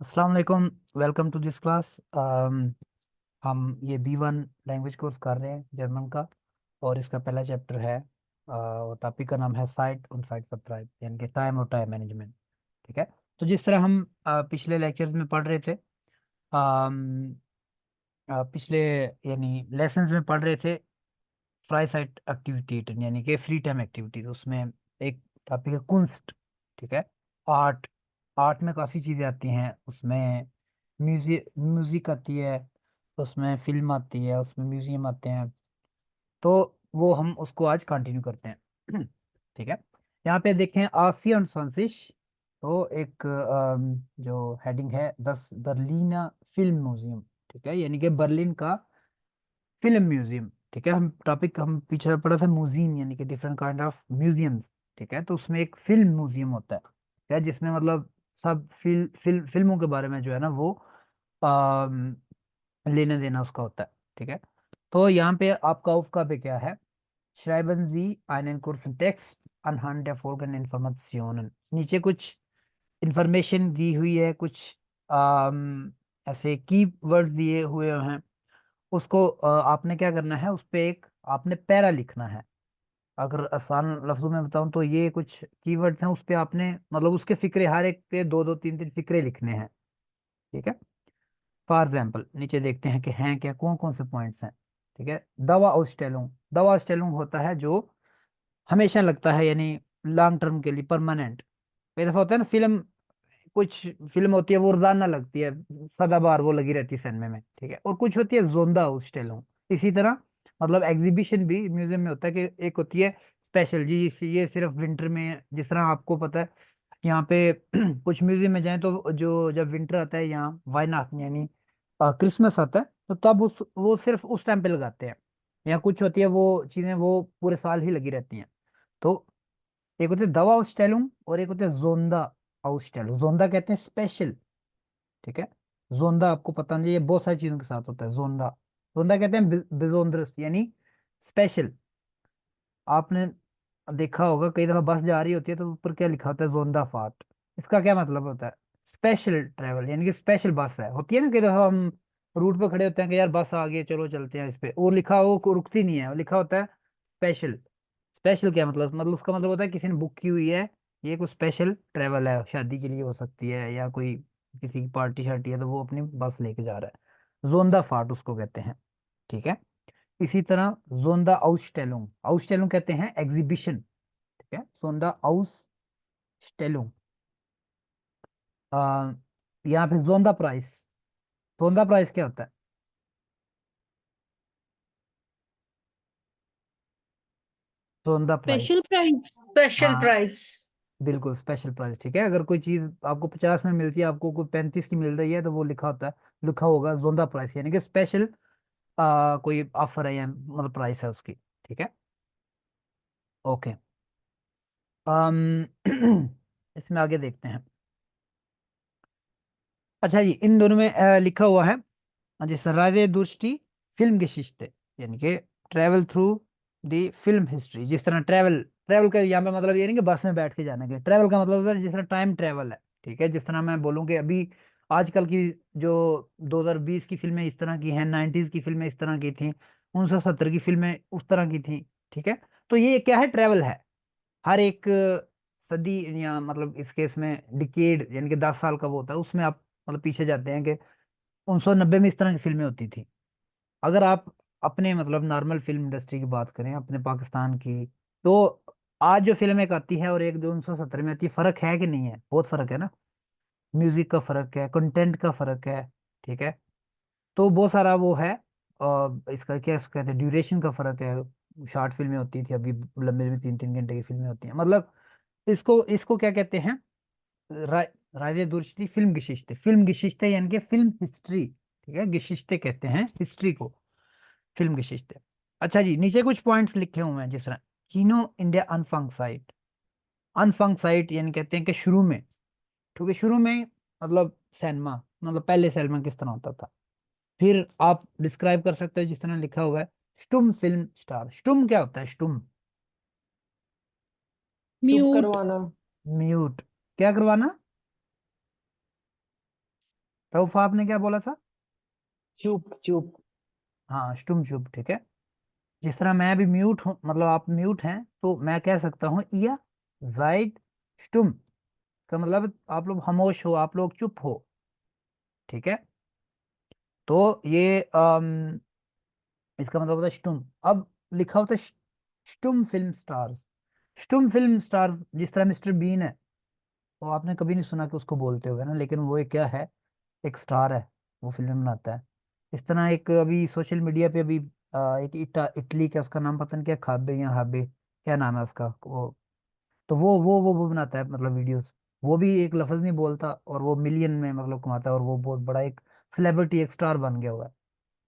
अस्सलाम वालेकुम। Welcome to this class. हम ये B1 लैंग्वेज कोर्स कर रहे हैं जर्मन का। और इसका पहला चैप्टर है और टॉपिक का नाम है साइट und Zeitvertreib यानी कि टाइम और टाइम मैनेजमेंट। ठीक है। तो जिस तरह हम पिछले लेक्चर्स में पढ़ रहे थे, अम, पिछले यानी लेसन्स में पढ़ रहे थे फ्राई साइट एक्टिविटी यानी कि फ्री टाइम एक्टिविटीज। उसमें एक टॉपिक है कुंस्ट। ठीक है। आर्ट। आर्ट में काफ़ी चीज़ें आती हैं उसमें। म्यूजिक आती है, उसमें फिल्म आती है, उसमें म्यूजियम आते हैं। तो वो हम उसको आज कंटिन्यू करते हैं। ठीक है। यहाँ पे देखें आफी और फ्रांसिस। तो एक जो हेडिंग है 10 बर्लिना फिल्म म्यूजियम। ठीक है, यानी कि बर्लिन का फिल्म म्यूजियम। ठीक है। हम टॉपिक हम पीछे पढ़ा था म्यूजियम यानी कि डिफरेंट काइंड ऑफ म्यूजियम्स। ठीक है। तो उसमें एक फिल्म म्यूजियम होता है, ठीक है, जिसमें मतलब सब फिल्मों के बारे में जो है ना वो लेना देना उसका होता है। ठीक है। तो यहाँ पे आपका उसका पे क्या है, schreiben Sie einen kurzen Text anhand der folgenden Informationen। नीचे कुछ इंफॉर्मेशन दी हुई है, कुछ ऐसे की वर्ड दिए हुए हैं। उसको आपने क्या करना है, उस पे एक आपने पैरा लिखना है। अगर आसान लफ्जों में बताऊं तो ये कुछ कीवर्ड्स हैं, उस पे आपने मतलब उसके फिक्रे, हर एक के दो दो तीन तीन फिक्रे लिखने हैं। ठीक है। फॉर एग्जाम्पल नीचे देखते हैं कि हैं क्या, कौन कौन से पॉइंट्स हैं। ठीक है। दवा आउटस्टेलुंग। दवा आउटस्टेलुंग होता है जो हमेशा लगता है, यानी लॉन्ग टर्म के लिए, परमानेंट। कई दफा होता है ना फिल्म, कुछ फिल्म होती है वो रोजाना लगती है, सदाबहार वो लगी रहती है सिनेमा में। ठीक है। और कुछ होती है जोंदा आउटस्टेलुंग। इसी तरह मतलब एग्जीबिशन भी म्यूजियम में होता है कि एक होती है स्पेशल जी, ये सिर्फ विंटर में। जिस तरह आपको पता है यहाँ पे कुछ म्यूजियम में जाएं तो जो जब विंटर आता है यहाँ वायनाक यानी क्रिसमस आता है, तो तब उस वो सिर्फ उस टाइम पे लगाते हैं। या कुछ होती है वो चीजें वो पूरे साल ही लगी रहती हैं। तो एक होते हैं दवा आउटस्टेलुंग और एक होते हैं जोंदा आउटस्टेलुंग। जोंदा कहते हैं स्पेशल। ठीक है। जोंदा आपको पता नहीं, ये बहुत सारी चीजों के साथ होता है जोंदा। जोंदा कहते हैं बिजोंद्रस यानी स्पेशल। आपने देखा होगा कई दफा बस जा रही होती है तो ऊपर क्या लिखा होता है, जोंदा फाट। इसका क्या मतलब होता है, स्पेशल ट्रेवल यानी कि स्पेशल बस है। होती है ना कई दफा हम रूट पे खड़े होते हैं कि यार बस आ गई है, चलो चलते हैं इस पे, वो लिखा वो रुकती नहीं है, वो लिखा होता है स्पेशल। स्पेशल क्या मतलब उसका मतलब होता है किसी ने बुक की हुई है, ये कोई स्पेशल ट्रेवल है, शादी के लिए हो सकती है या कोई किसी की पार्टी शार्टी है तो वो अपनी बस लेके जा रहा है। जोंदा फाट उसको कहते हैं। ठीक है। इसी तरह जोंदा आउसटेलुंग। आउसटेलुंग कहते हैं एग्जीबिशन। ठीक है। जोंदा आउसटेलुंग। आ, यहाँ पे जोंदा प्राइस। जोंदा प्राइस क्या होता है, जोंदा स्पेशल प्राइस। प्राइज। स्पेशल हाँ, प्राइज। बिल्कुल स्पेशल प्राइस। ठीक है। अगर कोई चीज आपको 50 में मिलती है, आपको कोई 35 की मिल रही है, तो वो लिखा होता है, लिखा होगा जोंदा प्राइस यानी कि स्पेशल कोई ऑफर है या मतलब प्राइस है उसकी। ठीक है। ओके। इसमें आगे देखते हैं। अच्छा जी, इन दोनों में लिखा हुआ है जैसे राजे दुर्ष्टि फिल्म geschichte यानी कि travel through the film history. जिस तरह ट्रेवल, ट्रेवल का यहाँ पे मतलब ये नहीं कि बस में बैठ के जाने के, ट्रेवल का मतलब होता है जिस तरह टाइम ट्रेवल है। ठीक है। जिस तरह मैं बोलूँ कि अभी आजकल की जो 2020 की फिल्में इस तरह की हैं, 90s की फिल्में इस तरह की थी, 1970 की फिल्में उस तरह की थी। ठीक है। तो ये क्या है, ट्रेवल है। हर एक सदी या मतलब इस केस में डिकेड यानी कि 10 साल का वो होता है, उसमें आप मतलब पीछे जाते हैं कि 1990 में इस तरह की फिल्में होती थी। अगर आप अपने मतलब नॉर्मल फिल्म इंडस्ट्री की बात करें अपने पाकिस्तान की, तो आज जो फिल्म एक आती है और एक जो 1970 में आती है, फर्क है कि नहीं है, बहुत फर्क है ना। म्यूजिक का फर्क है, कंटेंट का फर्क है। ठीक है। तो बहुत सारा वो है। और इसका क्या कहते हैं, ड्यूरेशन का फर्क है। शॉर्ट फिल्में होती थी, अभी लंबे में 3-3 घंटे की फिल्में होती हैं। मतलब इसको इसको क्या कहते हैं, रा, राजे दुर्ष्टि फिल्म geschichte। फिल्म geschichte यानी कि फिल्म हिस्ट्री। ठीक है। geschichte कहते हैं हिस्ट्री को, फिल्म geschichte। अच्छा जी, नीचे कुछ पॉइंट्स लिखे हुए हैं जिस तरह कीनो इंडिया अनफंग साइट। अनफंग साइट यानी कहते हैं कि शुरू में, क्योंकि शुरू में मतलब सिनेमा, मतलब पहले सिनेमा किस तरह होता था। फिर आप डिस्क्राइब कर सकते हो जिस तरह लिखा हुआ है स्टुम फिल्म स्टार। स्टुम क्या होता है, स्टुम? चुप म्यूट। करवाना। म्यूट। क्या करवाना? रऊफ आपने क्या बोला था? चुप चुप। हाँ स्टुम चुप, ठीक है। जिस तरह मैं अभी म्यूट हूँ, मतलब आप म्यूट हैं, तो मैं कह सकता हूँ या जाइड स्टुम, का मतलब आप लोग खामोश हो, आप लोग चुप हो, ठीक है। तो ये इसका मतलब होता है स्टुम। अब लिखा होता है स्टुम फिल्म स्टार्स। स्टुम फिल्म स्टार, जिस तरह मिस्टर बीन है, वो आपने कभी नहीं सुना कि उसको बोलते हुए ना, लेकिन वो एक क्या है, एक स्टार है, वो फिल्म बनाता है। इस तरह एक अभी सोशल मीडिया पे अभी एक इटली का, उसका नाम पता नहीं क्या, खाबे या हाबे, क्या नाम है उसका वो, तो वो बनाता है मतलब वीडियोस। वो भी एक लफ्ज नहीं बोलता, और वो मिलियन में मतलब कमाता है, और वो बहुत बड़ा एक सेलिब्रिटी, एक स्टार बन गया हुआ है।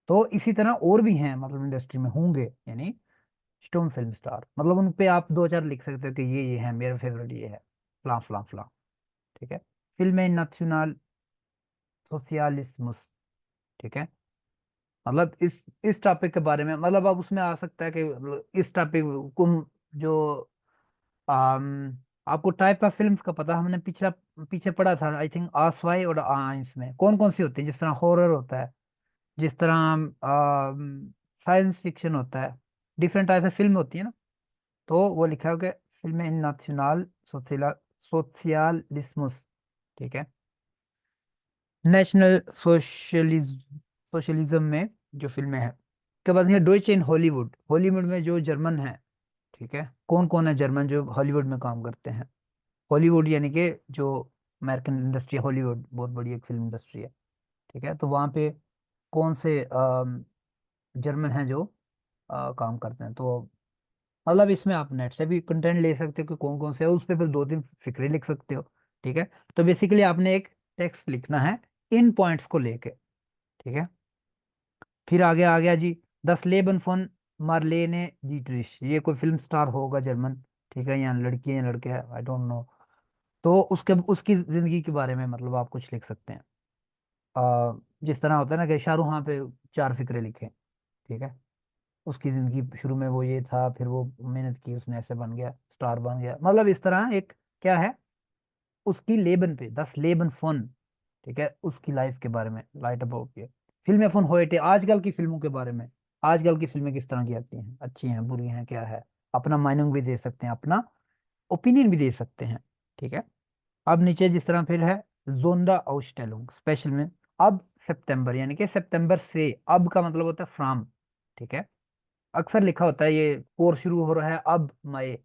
तो इसी तरह और भी हैं, मतलब इंडस्ट्री में होंगे, यानी स्टोन फिल्म स्टार, मतलब उन पे आप दो चार लिख सकते हो कि ये है मेरा फेवरेट, ये है फला फला फला, ठीक है। फिल्म नेशनल सोशलिस्मस, ठीक है। मतलब इस टॉपिक के बारे में, मतलब अब उसमें आ सकता है कि मतलब इस टॉपिक को जो आपको टाइप ऑफ फिल्म्स का पता, हमने पिछला पीछे पढ़ा था आई थिंक आसवाई और आइंस में कौन कौन सी होती है, जिस तरह हॉरर होता है, जिस तरह साइंस फिक्शन होता है, डिफरेंट टाइप ऑफ फिल्म होती है ना। तो वो लिखा है कि फिल्म नेशनल सोशलिस्मस, ठीक है, नेशनल सोशलिज्म में जो फिल्में हैं। के बाद है डोइच इन हॉलीवुड, हॉलीवुड में जो जर्मन है, ठीक है, कौन कौन है जर्मन जो हॉलीवुड में काम करते हैं। हॉलीवुड यानी कि जो अमेरिकन इंडस्ट्री, हॉलीवुड बहुत बड़ी एक फिल्म इंडस्ट्री है, ठीक है। तो वहाँ पे कौन से जर्मन हैं जो काम करते हैं। तो मतलब इसमें आप नेट से भी कंटेंट ले सकते हो कि कौन कौन से है, उस पे फिर दो तीन फिक्रे लिख सकते हो, ठीक है। तो बेसिकली आपने एक टेक्स्ट लिखना है इन पॉइंट्स को लेके, ठीक है। फिर आगे आ गया जी, दस लेबन फोन मार्लेने दीट्रिश, ये कोई फिल्म स्टार होगा जर्मन, ठीक है, या लड़की है या लड़के है, आई डोंट नो। तो उसके उसकी जिंदगी के बारे में मतलब आप कुछ लिख सकते हैं। जिस तरह होता है ना कि शाहरुख खान पे चार फिक्रे लिखे, ठीक है, उसकी जिंदगी शुरू में वो ये था, फिर वो मेहनत की, उसने ऐसे बन गया, स्टार बन गया, मतलब इस तरह एक क्या है, उसकी लेबन पे दस लेबन फन, ठीक है, उसकी लाइफ के बारे में, लाइट अबाउट ये फिल्म फन होएटे, आजकल की फिल्मों के बारे में, आजकल की फिल्में किस तरह की आती हैं, अच्छी हैं बुरी हैं क्या है, अपना माइनिंग भी दे सकते हैं, अपना ओपिनियन भी दे सकते हैं, ठीक है। अब नीचे जिस तरह फिर है जोंडा आउटस्टेलुंग स्पेशल में, अब सितंबर, यानी कि सितंबर से, अब का मतलब होता है फ्राम, ठीक है। अक्सर लिखा होता है ये कोर्स शुरू हो रहा है अब मई,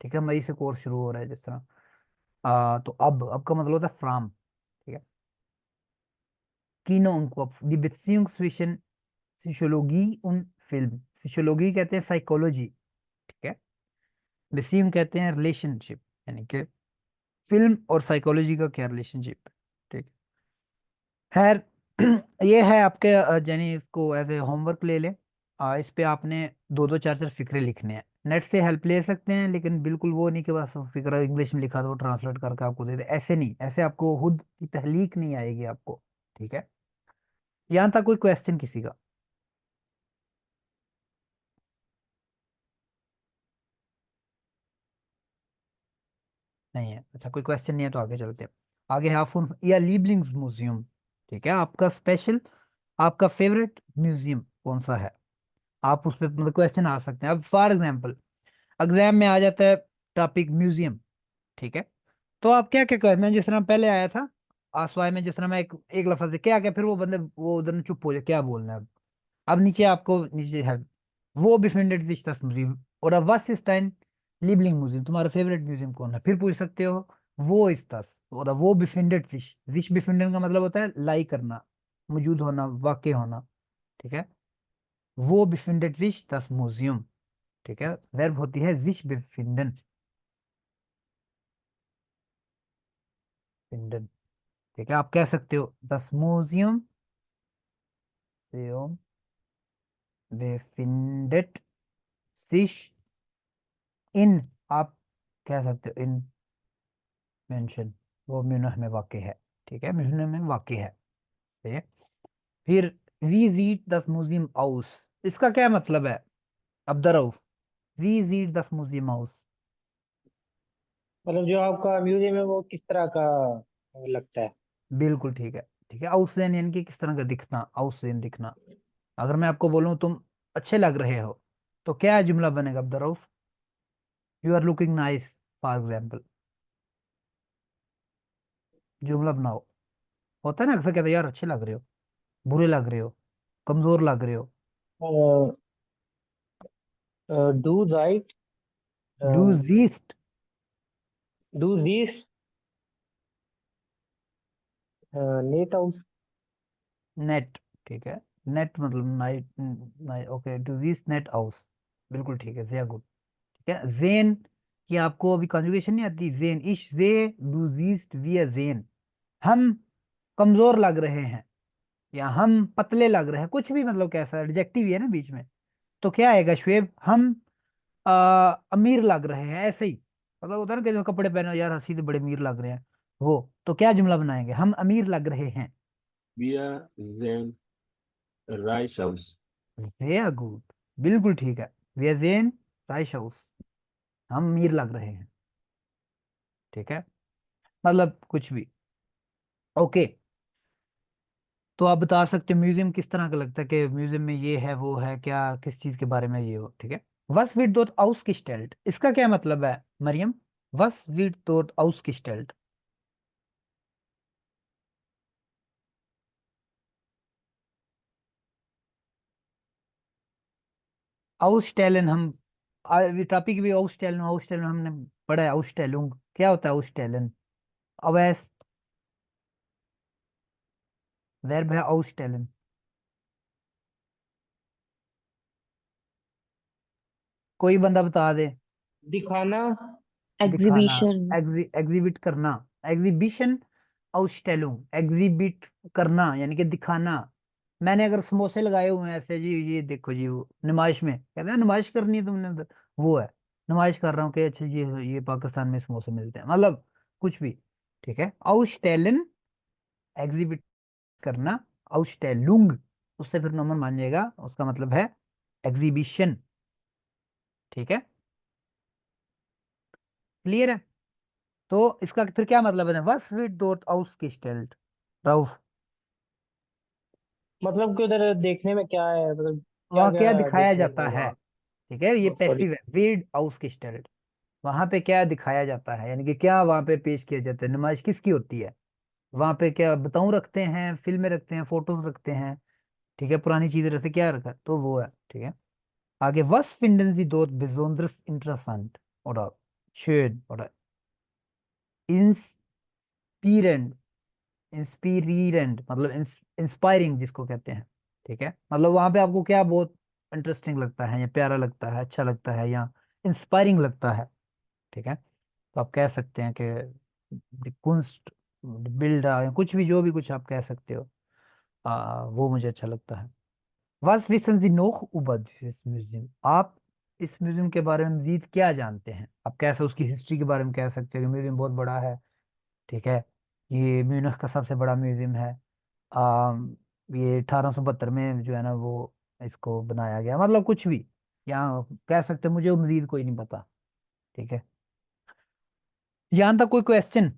ठीक है, मई से कोर्स शुरू हो रहा है जिस तरह, तो अब का मतलब होता है फ्राम, ठीक है। कीनो उनको die Beziehungswischen Psychologie und Film, sociology कहते हैं साइकोलॉजी, ठीक है, बेसियम कहते हैं रिलेशनशिप, यानी कि फिल्म और साइकोलॉजी का क्या रिलेशनशिप, ठीक। खैर ये है आपके यानी इसको एज ए होमवर्क ले लें। इस पे आपने दो दो चार चार फिक्रे लिखने हैं, नेट से हेल्प ले सकते हैं, लेकिन बिल्कुल वो नहीं कि बस फिक्रा इंग्लिश में लिखा तो ट्रांसलेट करके आपको दे दे, ऐसे नहीं, ऐसे आपको खुद की तहलीक नहीं आएगी आपको, ठीक है। यहाँ तक कोई क्वेश्चन किसी का? नहीं है, अच्छा कोई क्वेश्चन नहीं है तो आगे चलते हैं। आगे है आप या लीबलिंग्स म्यूजियम, ठीक है, आपका स्पेशल, आपका फेवरेट म्यूजियम कौन सा है, आप उस पर मतलब क्वेश्चन आ सकते हैं। अब फॉर एग्जाम्पल एग्जाम में आ जाता है टॉपिक म्यूजियम, ठीक है, तो आप क्या क्या कर, मैं जिस तरह पहले आया था आसवाई में, जिस तरह मैं एक लफ्ज से क्या क्या, फिर वो बंदे वो उधर चुप हो जाए क्या बोलना है अब नीचे आपको नीचे है, वो befindet sich das Museum, oder was ist dein Lieblingsmuseum, तुम्हारा फेवरेट म्यूजियम कौन है, फिर पूछ सकते हो वो ist das, oder वो befindet sich befinden का मतलब होता है लाई करना, मौजूद होना, वाकई होना, ठीक है। वो befindet sich das Museum, ठीक है, वर्ब होती है sich befinden, finden, ठीक है। आप कह सकते हो das Museum Museum befindet sich in, आप कह सकते हो इन मेंशन, वो म्यूनख में वाक़ है, ठीक है, म्यूनख में वाक़ है, ठीक है। फिर वी जीट दस म्यूजियम हाउस, इसका क्या मतलब है अब्दुल रऊफ, वी जीट दस म्यूजियम हाउस? मतलब जो आपका म्यूजियम है वो किस तरह का लगता है? बिल्कुल ठीक है, ठीक है, आउटसेन यानी कि किस तरह का दिखना, आउटसेन दिखना। अगर मैं आपको बोलूं तुम अच्छे लग रहे हो, तो क्या जुमला बनेगा Abdul Rauf? You are looking nice, for example. जुमला बनाओ। होता है ना, अक्सर कहते हैं यार अच्छे लग रहे हो, बुरे लग रहे हो, कमजोर लग रहे हो। Do right, do yeast. Do this, net house. Net, ठीक है। नेट मतलब night, night, okay, do yeast net house. बिल्कुल ठीक है, sehr गुड। ठीक है, जेन की आपको अभी कॉन्जुगेशन नहीं आती, जेन, इश जे डू जीस्ट वी जेन। हम कमजोर लग रहे हैं, या हम पतले लग रहे हैं, कुछ भी मतलब कैसा एडजेक्टिव है ना बीच में, तो क्या आएगा शुएब? हम अमीर लग रहे हैं, ऐसे ही मतलब होता है ना कि जो कपड़े पहने हो, यार हंसी तो बड़े अमीर लग रहे हैं, वो। तो क्या जुमला बनाएंगे? हम अमीर लग रहे हैं। Wir sehen reich aus. sehr good, बिल्कुल ठीक है। वी जेन राइश हाउस, हम अमीर लग रहे हैं। ठीक है, मतलब कुछ भी। ओके, तो आप बता सकते हो म्यूजियम किस तरह का लगता है, कि म्यूजियम में ये है वो है, क्या किस चीज के बारे में ये हो। ठीक है, वस wird dort ausgestellt, इसका क्या मतलब है मरियम? वस wird dort ausgestellt? आउसस्टेलन, हम टॉपिक भी आउसस्टेलन, आउसस्टेलन हमने पढ़ा है, आउसस्टेलुंग क्या होता है आउसस्टेलन? अवैस वर्ब है आउसस्टेलन। कोई बंदा बता दे। दिखाना। दिखाना, एग्जीबिशन। एग्जिबिट करना, एग्जीबिशन, आउटस्टेलिंग, एग्जिबिट करना यानी कि दिखाना। मैंने अगर समोसे लगाए हुए हैं ऐसे जी, ये देखो जी, वो नुमाइश में कहते हैं नुमाइश करनी है तुमने, तो वो है, नुमाइश कर रहा हूँ कि अच्छा ये पाकिस्तान में समोसे मिलते हैं, मतलब कुछ भी। ठीक है, आउटस्टेलन, एग्जिबिट करना, आउटस्टेलुंग, उससे फिर नॉर्मल मान जाएगा, उसका मतलब है एग्जीबिशन। ठीक है, क्लियर है? तो इसका फिर क्या मतलब है? वस विद डॉट आउटस्टेल्ड राउफ, मतलब कि उधर देखने में क्या है, मतलब क्या वहां क्या क्या दिखाया देखने जाता को है? वहाँ। ठीक है, ये सॉरी। पैसिव है, विद आउटस्टेल्ड। वहां पे क्या दिखाया जाता है, यानी कि क्या वहां पे पेश किया जाता है, नुमाइश किसकी होती है? वहां पे क्या बताऊं रखते हैं, फिल्में रखते हैं, फोटोज रखते हैं। ठीक है, पुरानी चीजें रखते, क्या रखा, तो वो है। ठीक है, आगे was finden Sie dort besonders interessant oder schön oder inspirierend? इंस्पिरेंट मतलब इंस्पायरिंग जिसको कहते हैं। ठीक है, मतलब वहां पे आपको क्या बहुत इंटरेस्टिंग लगता है, या प्यारा लगता है, अच्छा लगता है, या इंस्पायरिंग लगता है। ठीक है, तो आप कह सकते हैं कि कुंस्ट, बिल्ड, कुछ भी, जो भी कुछ आप कह सकते हो, वो मुझे अच्छा लगता है। Was wissen Sie noch über dieses museum? आप इस म्यूजियम के बारे में मजीद क्या जानते हैं? आप कैसे उसकी हिस्ट्री के बारे में कह सकते हो कि म्यूजियम बहुत बड़ा है। ठीक है, ये म्यूनिख का सबसे बड़ा म्यूजियम है। ये 1872 में जो है ना वो इसको बनाया गया, मतलब कुछ भी यहाँ कह सकते हैं, मुझे मजीद कोई नहीं पता। ठीक है, यहाँ तक कोई क्वेश्चन?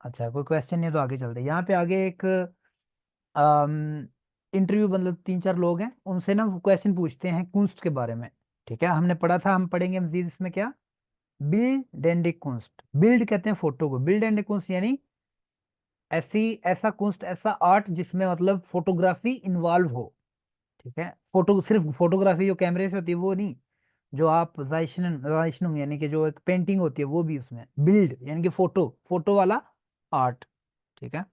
अच्छा, कोई क्वेश्चन नहीं है तो आगे चलते हैं। यहाँ पे आगे एक इंटरव्यू, मतलब तीन चार लोग हैं, उनसे ना क्वेश्चन पूछते हैं कुंस्ट के बारे में। ठीक है, हमने पढ़ा था, हम पढ़ेंगे मजीद इसमें क्या, बिल्ड एंड कुंस्ट। बिल्ड कहते हैं फोटो को, बिल्ड एंड कुंस्ट यानी ऐसी, ऐसा कुंस्ट, ऐसा आर्ट जिसमें मतलब फोटोग्राफी इन्वॉल्व हो। ठीक है, फोटो, सिर्फ फोटोग्राफी जो कैमरे से होती है वो नहीं, जो आप जाइशनन जाइशनुम यानी कि जो एक पेंटिंग होती है वो भी उसमें, बिल्ड यानी कि फोटो, फोटो वाला आर्ट। ठीक है,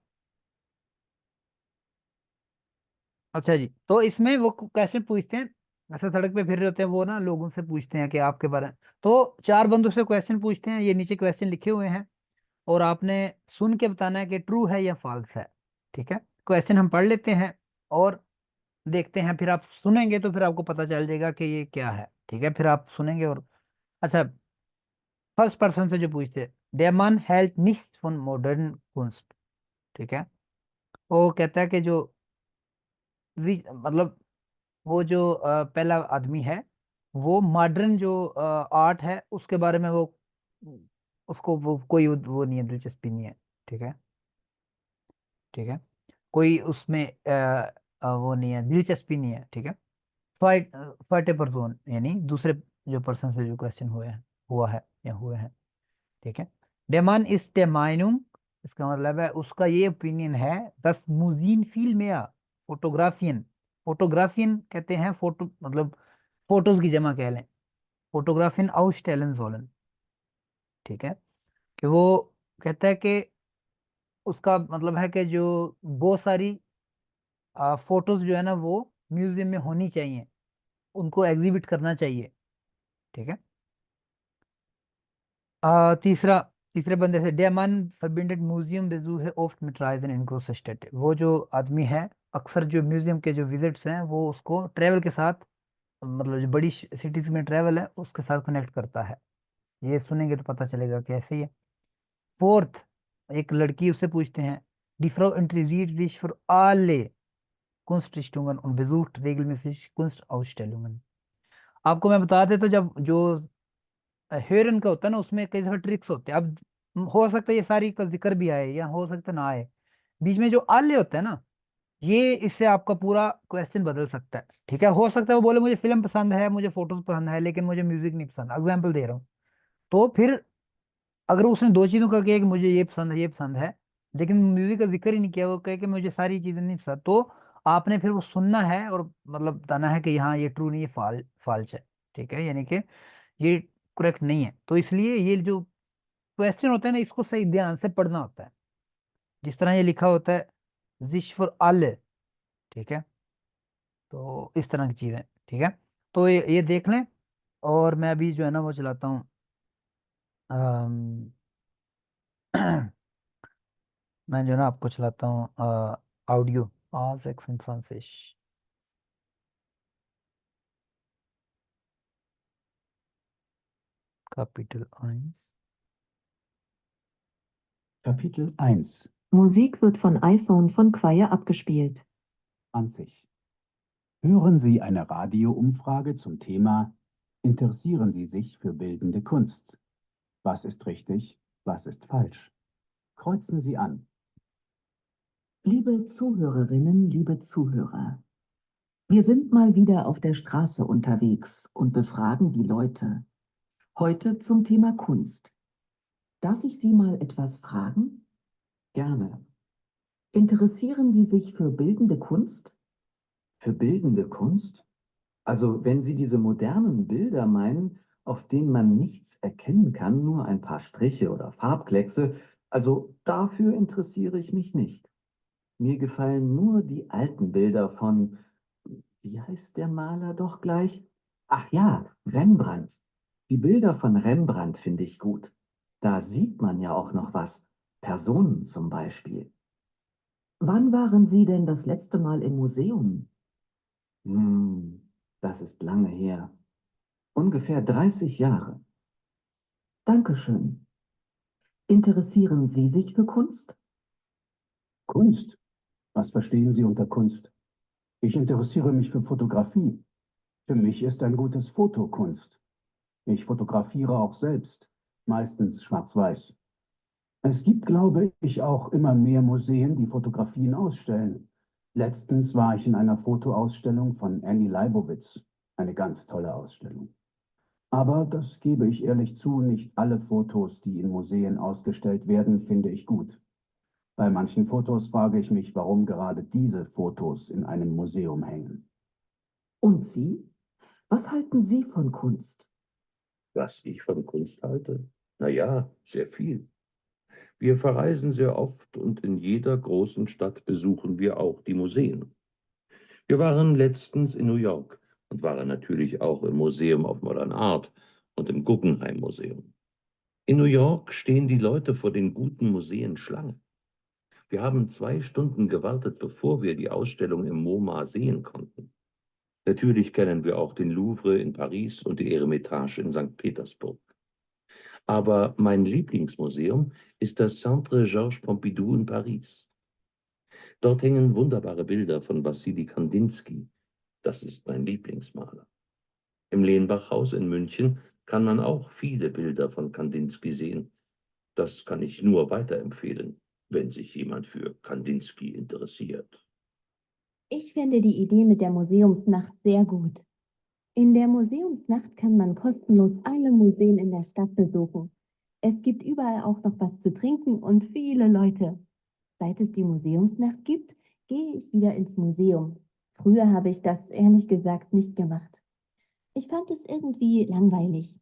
अच्छा जी, तो इसमें वो कैसे पूछते हैं, ऐसे सड़क पे फिर रहे होते हैं वो ना, लोगों से पूछते हैं कि आपके बारे में। तो चार बंदों से क्वेश्चन पूछते हैं, ये नीचे क्वेश्चन लिखे हुए हैं, और आपने सुन के बताना है कि ट्रू है या फॉल्स है। ठीक है, क्वेश्चन हम पढ़ लेते हैं और देखते हैं, फिर आप सुनेंगे तो फिर आपको पता चल जाएगा कि ये क्या है। ठीक है, फिर आप सुनेंगे और, अच्छा, फर्स्ट पर्सन से जो पूछते हैं, der Mann hält nichts von modern Kunst। ठीक है, वो कहता है कि जो मतलब वो जो पहला आदमी है, वो मॉडर्न जो आर्ट है उसके बारे में वो उसको वो कोई वो नहीं है, दिलचस्पी नहीं है। ठीक है, ठीक है, कोई उसमें वो नहीं है, दिलचस्पी नहीं है। ठीक है, फर्स्ट पर्सन यानी दूसरे जो पर्सन से जो क्वेश्चन हुआ है या हुए हैं। ठीक है, डेमान इस डेमाइनुम, इसका मतलब है उसका ये ओपिनियन है, दस मुजीन फील में फोटोग्राफियन, फोटोग्राफियन कहते हैं फोटो मतलब फोटोज की जमा कह लें, फोटोग्राफियन आउटस्टेलन सोलन। ठीक है, कि वो कहता है कि उसका मतलब है कि जो बहुत सारी फोटोज जो है ना वो म्यूजियम में होनी चाहिए, उनको एग्जिबिट करना चाहिए। ठीक है, तीसरा, तीसरे बंदे से डेमन verbindet म्यूजियम बेजूहे oft mit Reisen in große Städte, वो जो आदमी है अक्सर जो म्यूजियम के जो विजिट्स हैं वो उसको ट्रेवल के साथ, मतलब जो बड़ी सिटीज में ट्रेवल है उसके साथ कनेक्ट करता है। ये सुनेंगे तो पता चलेगा कैसे ही है। फोर्थ, एक लड़की उससे पूछते हैं, die Frau interessiert sich für alle Kunstrichtungen und besucht regelmäßig Kunstausstellungen। आपको मैं बता दे तो जब जो हेरन का होता है ना उसमें कई सारे ट्रिक्स होते हैं। अब हो सकता है ये सारी का जिक्र भी आए या हो सकता है ना आए, बीच में जो आले होते हैं ना, ये इससे आपका पूरा क्वेश्चन बदल सकता है। ठीक है, हो सकता है वो बोले मुझे फिल्म पसंद है, मुझे फोटोज पसंद है, लेकिन मुझे म्यूजिक नहीं पसंद, एग्जाम्पल दे रहा हूँ। तो फिर अगर उसने दो चीजों का किया कि मुझे ये पसंद है ये पसंद है, लेकिन म्यूजिक का जिक्र ही नहीं किया, वो कहे कि मुझे सारी चीजें नहीं पसंद, तो आपने फिर वो सुनना है और मतलब बताना है कि हाँ ये ट्रू नहीं, ये फाल्स है। ठीक है, यानी कि ये करेक्ट नहीं है। तो इसलिए ये जो क्वेश्चन होता है ना इसको सही ध्यान से पढ़ना होता है, जिस तरह ये लिखा होता है जिश फॉर अल। ठीक है, तो इस तरह की चीज है। ठीक है, तो ये देख लें। और मैं अभी जो है ना वो चलाता हूँ, अम, मैं जो है ना आपको चलाता हूँ ऑडियो आज action Francis capital 1। Kapitel 1, Musik wird von iPhone von Choir abgespielt. 20. Hören Sie eine Radioumfrage zum Thema Interessieren Sie sich für bildende Kunst? Was ist richtig, was ist falsch? Kreuzen Sie an. Liebe Zuhörerinnen, liebe Zuhörer, wir sind mal wieder auf der Straße unterwegs und befragen die Leute. Heute zum Thema Kunst. Darf ich Sie mal etwas fragen? Gerne. Interessieren Sie sich für bildende Kunst? Für bildende Kunst? Also, wenn Sie diese modernen Bilder meinen, auf denen man nichts erkennen kann, nur ein paar Striche oder Farbkleckse, also dafür interessiere ich mich nicht. Mir gefallen nur die alten Bilder von, wie heißt der Maler doch gleich? Ach ja, Rembrandt. Die Bilder von Rembrandt finde ich gut. Da sieht man ja auch noch was. Personen zum Beispiel. Wann waren Sie denn das letzte Mal im Museum? Das ist lange her. Ungefähr 30 Jahre. Dankeschön. Interessieren Sie sich für Kunst? Kunst? Was verstehen Sie unter Kunst? Ich interessiere mich für Fotografie. Für mich ist ein gutes Foto Kunst. Ich fotografiere auch selbst, meistens schwarz-weiß. Es gibt, glaube ich, auch immer mehr Museen, die Fotografien ausstellen. Letztens war ich in einer Fotoausstellung von Annie Leibovitz. Eine ganz tolle Ausstellung. Aber das gebe ich ehrlich zu, nicht alle Fotos, die in Museen ausgestellt werden, finde ich gut. Bei manchen Fotos frage ich mich, warum gerade diese Fotos in einem Museum hängen. Und Sie? Was halten Sie von Kunst? Was ich von Kunst halte? Na ja, sehr viel. Wir verreisen sehr oft und in jeder großen Stadt besuchen wir auch die Museen. Wir waren letztens in New York und waren natürlich auch im Museum of Modern Art und im Guggenheim Museum. In New York stehen die Leute vor den guten Museen Schlange. Wir haben 2 Stunden gewartet, bevor wir die Ausstellung im MoMA sehen konnten. Natürlich kennen wir auch den Louvre in Paris und die Eremitage in St. Petersburg. Aber mein Lieblingsmuseum ist das Centre Georges Pompidou in Paris. Dort hängen wunderbare Bilder von Wassili Kandinsky. Das ist mein Lieblingsmaler. Im Lehnbach-Haus in München kann man auch viele Bilder von Kandinsky sehen. Das kann ich nur weiterempfehlen, wenn sich jemand für Kandinsky interessiert. Ich finde die Idee mit der Museumsnacht sehr gut. In der Museumsnacht kann man kostenlos alle Museen in der Stadt besuchen. Es gibt überall auch noch was zu trinken und viele Leute. Seit es die Museumsnacht gibt, gehe ich wieder ins Museum. Früher habe ich das ehrlich gesagt nicht gemacht. Ich fand es irgendwie langweilig.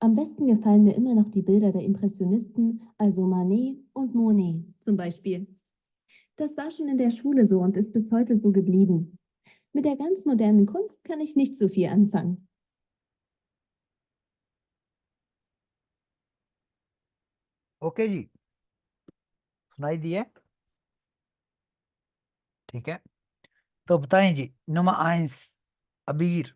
Am besten gefallen mir immer noch die Bilder der Impressionisten, also Manet und Monet zum Beispiel. Das war schon in der Schule so und ist bis heute so geblieben. Mit der ganz modernen Kunst kann ich nicht so viel anfangen. Okay जी, सुनाई दिए? ठीक है, तो बताएं जी, नुमा ions, अबीर।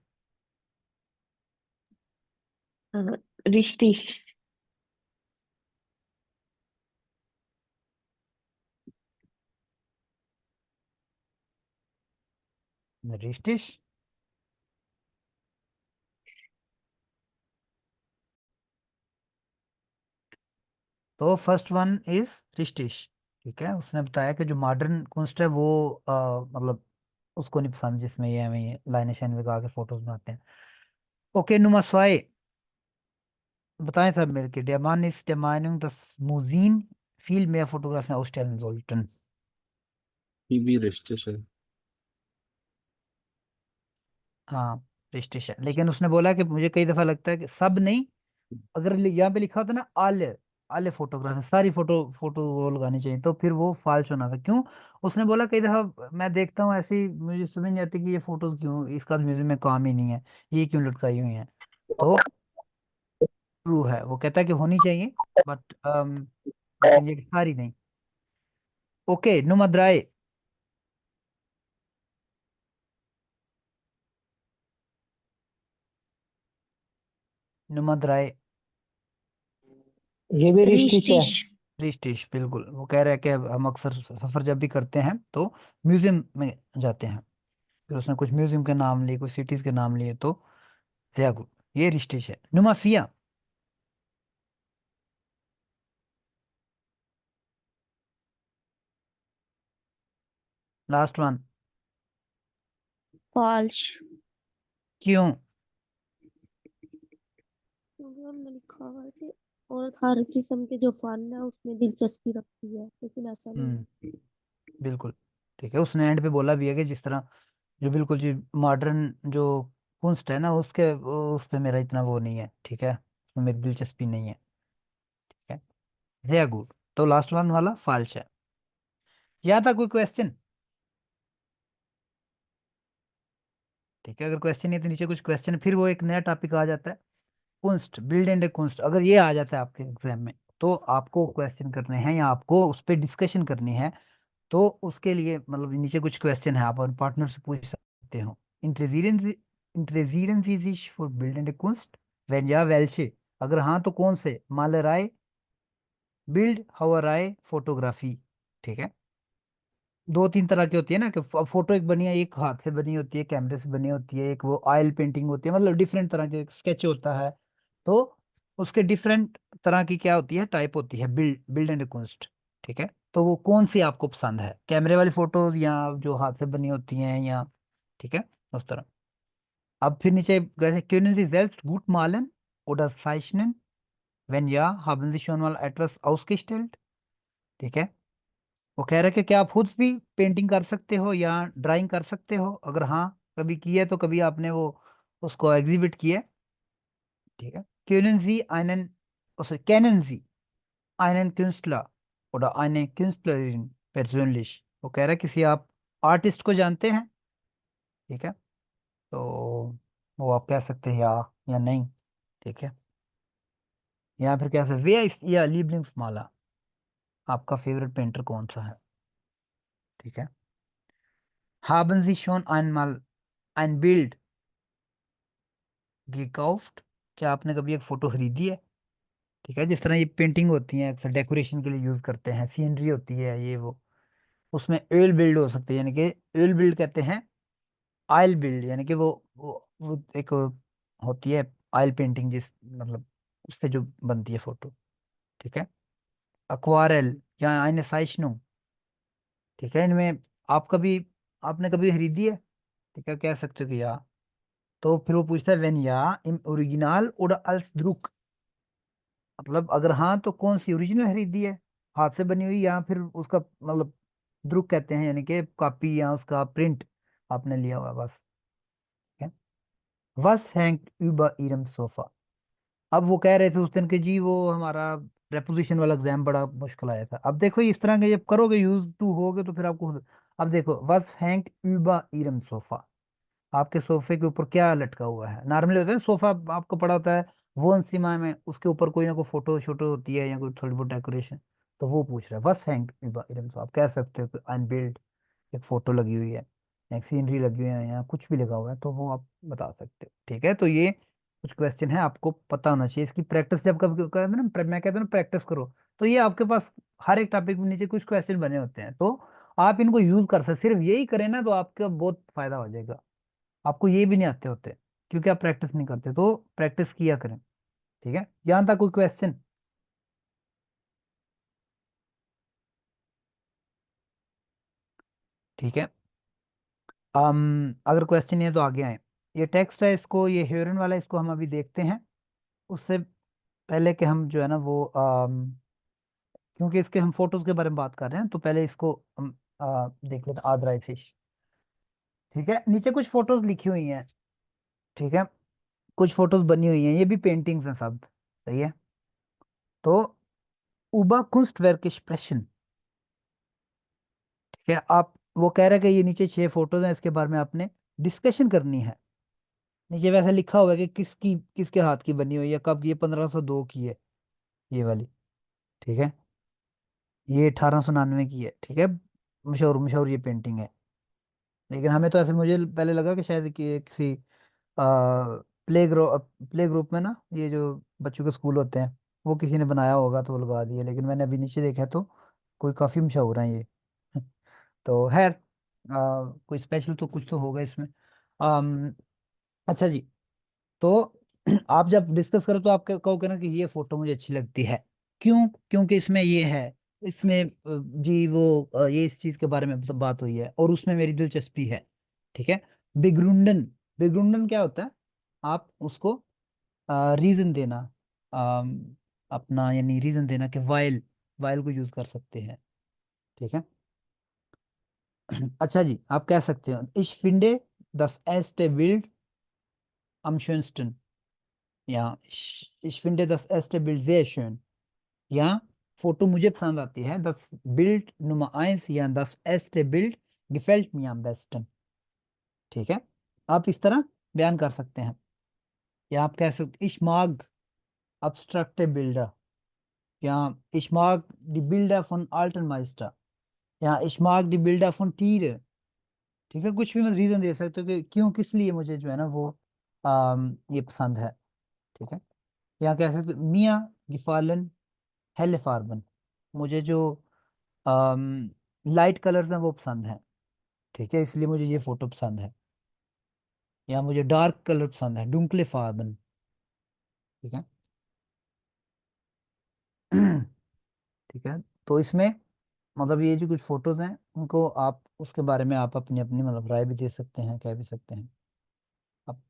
Richtig. रिश्टिश। तो फर्स्ट वन इज रिश्टिश। ठीक है, उसने बताया कि जो मॉडर्न कुंस्ट है वो मतलब उसको नहीं पसंद जिसमें ये हमें ये लाइन शाइन लगा के फोटोज बनाते हैं। ओके, नुमा स्वाए, बताएं सब मिलके। Der Mann ist der Meinung, dass Museen viel mehr Fotografen ausstellen sollten। ये भी रिश्ते है। हाँ, रिश्टिश है, लेकिन उसने बोला कि मुझे कई दफा लगता है कि सब नहीं, अगर यहाँ पे लिखा होता ना आले, आले फोटोग्राफी, सारी फोटो वो लगानी चाहिए, तो फिर वो फाल्स होना था। क्यों? उसने बोला कई दफा मैं देखता हूँ ऐसी, मुझे समझ नहीं आती कि ये फोटोज क्यों, इसका म्यूजियम में काम ही नहीं है, ये क्यों लटकाई हुई है। तो ट्रू है, वो कहता है कि होनी चाहिए, बट लेकिन ये सारी नहीं। ओके, नुमद्राए, नुमद्राए। ये भी रिश्टिश है। Richtig. रिस्टिश, बिल्कुल। वो कह रहा है कि हम अक्सर सफर जब भी करते हैं तो म्यूजियम में जाते हैं। फिर उसने कुछ म्यूजियम के नाम लिए, कुछ सिटीज के नाम लिए, तो ज़्यागुल, ये रिस्टिश है। नुमाफिया, लास्ट वन। Falsch. क्यों? क्योंकि हमने लिखा हुआ है कि औरत हर किस्म के जो फन है उसमें दिलचस्पी रखती है, लेकिन ऐसा नहीं है। बिल्कुल। ठीक है, उसने एंड पे बोला भी है कि जिस तरह जो बिल्कुल जी मॉडर्न जो कुंस्ट है ना, उसके उस पे मेरा इतना वो नहीं है। ठीक है, उसमें मेरी दिलचस्पी नहीं है। ठीक है, ज़्यागुल। तो लास्ट वन वाला फाल्श है। या था कोई क्वेश्चन? ठीक है, अगर क्वेश्चन नहीं है तो नीचे कुछ क्वेश्चन, फिर वो एक नया टॉपिक आ जाता है, कुंस्ट, बिल्ड एंड कुंस्ट। अगर ये आ जाता है आपके एग्जाम में, तो आपको क्वेश्चन करने हैं या आपको उस पर डिस्कशन करनी है, तो उसके लिए मतलब नीचे कुछ क्वेश्चन है, आप और पार्टनर से पूछ सकते हो। इंटरफियरेंस इंटरफियरेंस इज फॉर बिल्ड एंड कुंस्ट, वेन या वेल्शे, अगर हाँ तो कौन से? मालराय, बिल्ड, हवराय, फोटोग्राफी। ठीक है, दो तीन तरह की होती है ना, कि फोटो एक बनी है, एक हाथ से बनी होती है, कैमरे से बनी होती है, एक वो ऑयल पेंटिंग होती है, मतलब डिफरेंट तरह के स्केच होता है। तो उसके डिफरेंट तरह की क्या होती है, टाइप होती है, बिल्ड बिल्ड एंड कुंस्ट। ठीक है, तो वो कौन सी आपको पसंद है, कैमरे वाली फोटोज या जो हाथ से बनी होती हैं, या ठीक है उस तरह। अब फिर नीचे गए, können Sie selbst gut malen oder zeichnen? Wenn ja, haben Sie schon mal etwas ausgestellt? ठीक है, वो कह रहा है कि क्या आप खुद भी पेंटिंग कर सकते हो या ड्राइंग कर सकते हो, अगर हाँ कभी की है तो कभी आपने वो उसको एग्जिबिट किया है। ठीक है, kennen Sie einen Künstler oder eine Künstlerin persönlich? वो कह रहा है किसी आप आर्टिस्ट को जानते हैं। ठीक है, तो वो आप कह सकते हैं या नहीं। ठीक है, या फिर कह सकते वे या lieblingsmaler, आपका फेवरेट पेंटर कौन सा है। ठीक है, haben Sie schon einmal ein Bild gekauft? क्या आपने कभी एक फोटो खरीदी है? ठीक है, जिस तरह ये पेंटिंग होती है अक्सर डेकोरेशन के लिए यूज करते हैं, सीनरी होती है ये वो, उसमें ऑयल बिल्ड हो सकती है, यानी कि ऑयल बिल्ड कहते हैं, ऑयल बिल्ड यानी कि वो एक होती है ऑयल पेंटिंग, जिस मतलब उससे जो बनती है फोटो, ठीक है। एक्वारेल या आइने साइशनो, ठीक है। इनमें आपने कभी खरीदी है, ठीक है, कह सकते हो कि या। तो फिर वो पूछता है वेन या इम ओरिजिनल oder als Druck, मतलब अगर हाँ तो कौन सी ओरिजिनल खरीदी है, हाथ से बनी हुई, या फिर उसका मतलब द्रुक कहते हैं, यानी कि कॉपी या उसका प्रिंट आपने लिया हुआ, बस, ठीक है। वस हैंग über ihrem सोफा, अब वो कह रहे थे उस दिन के जी वो हमारा प्रेपोजिशन वाला एग्जाम बड़ा मुश्किल आया था। अब देखो इस तरह के जब करोगे, यूज टू होगे, तो फिर आपको अब देखो वस हैंग über ihrem सोफा, आपके सोफे के ऊपर क्या लटका हुआ है। नॉर्मली होता है सोफा आपको पड़ा होता है वो सीमा में, उसके ऊपर कोई ना कोई फोटो शोटो होती है या कोई थोड़ी बहुत डेकोरेशन। तो वो पूछ रहा है वस हैंग über ihrem सोफा, आप कह सकते हो कि अनबिल्ड एक फोटो लगी हुई है, एक सीनरी लगी हुई है, या कुछ भी लगा हुआ है, तो वो आप बता सकते हो, ठीक है। तो ये कुछ क्वेश्चन है, आपको पता होना चाहिए इसकी प्रैक्टिस। जब कभी कहते हैं ना मैं कहता हूँ प्रैक्टिस करो, तो ये आपके पास हर एक टॉपिक में नीचे कुछ क्वेश्चन बने होते हैं, तो आप इनको यूज कर सकते, सिर्फ यही करें ना तो आपका बहुत फायदा हो जाएगा। आपको ये भी नहीं आते होते क्योंकि आप प्रैक्टिस नहीं करते, तो प्रैक्टिस किया करें, ठीक है। यहाँ तक कोई क्वेश्चन? ठीक है। अगर क्वेश्चन है तो आगे आए। ये टेक्स्ट है, इसको ये हेरोइन वाला, इसको हम अभी देखते हैं। उससे पहले कि हम जो है ना वो क्योंकि इसके हम फोटोज के बारे में बात कर रहे हैं, तो पहले इसको हम देख लेते हैं। आदराई फिश, ठीक है। नीचे कुछ फोटोज लिखी हुई हैं, ठीक है, कुछ फोटोज बनी हुई हैं, ये भी पेंटिंग्स हैं सब, सही है। तो उबा कुंस्टवर्क स्प्रेशन, ठीक है। आप वो कह रहे हैं कि ये नीचे 6 फोटोज हैं, इसके बारे में आपने डिस्कशन करनी है। नीचे वैसे लिखा हुआ है कि किसके हाथ की बनी हुई है, कब, ये 1502 की है ये वाली, ठीक है। ये 1899 की है, ठीक है। मशहूर मशहूर ये पेंटिंग है। लेकिन हमें तो ऐसे, मुझे पहले लगा कि शायद कि ये किसी प्ले ग्रुप में ना, ये जो बच्चों के स्कूल होते हैं, वो किसी ने बनाया होगा तो वो लगा दिया, लेकिन मैंने अभी नीचे देखा तो कोई काफ़ी मशहूर है ये। तो है कोई स्पेशल तो कुछ तो होगा इसमें। अम, अच्छा जी। तो आप जब डिस्कस करो तो आप कहोगे ना कि ये फोटो मुझे अच्छी लगती है, क्यों? क्योंकि इसमें ये है, इसमें जी वो ये इस चीज के बारे में मतलब बात हुई है और उसमें मेरी दिलचस्पी है, ठीक है। बिग्रुंडन, बिग्रुंडन क्या होता है? आप उसको रीजन देना, अपना यानी रीजन देना कि वाइल, वाइल को यूज कर सकते हैं, ठीक है। अच्छा जी, आप कह सकते हो इश फिंडे दस एस्टे बिल्ड am schönsten, या ich finde das erste Bild sehr schön, या फोटो मुझे पसंद आती है, das Bild Nummer 1 या das erste Bild gefällt mir am besten, ठीक है। आप इस तरह बयान कर सकते हैं, या आप कह सकते ich mag abstrakte Bilder, या ich mag die Bilder von alten Meister, या ich mag die Bilder von Tiere, ठीक है। कुछ भी मैं रीजन दे सकते हो कि क्यों, किस लिए मुझे जो है ना वो ये पसंद है, ठीक है। या कह सकते हो मिया गिफालन हेले फार्बन, मुझे जो लाइट कलर्स हैं वो पसंद हैं, ठीक है, इसलिए मुझे ये फोटो पसंद है। या मुझे डार्क कलर पसंद है, डुंकले फार्बन, ठीक है। ठीक है। तो इसमें मतलब ये जो कुछ फोटोज हैं उनको आप उसके बारे में आप अपनी अपनी मतलब राय भी दे सकते हैं, कह भी सकते हैं आप,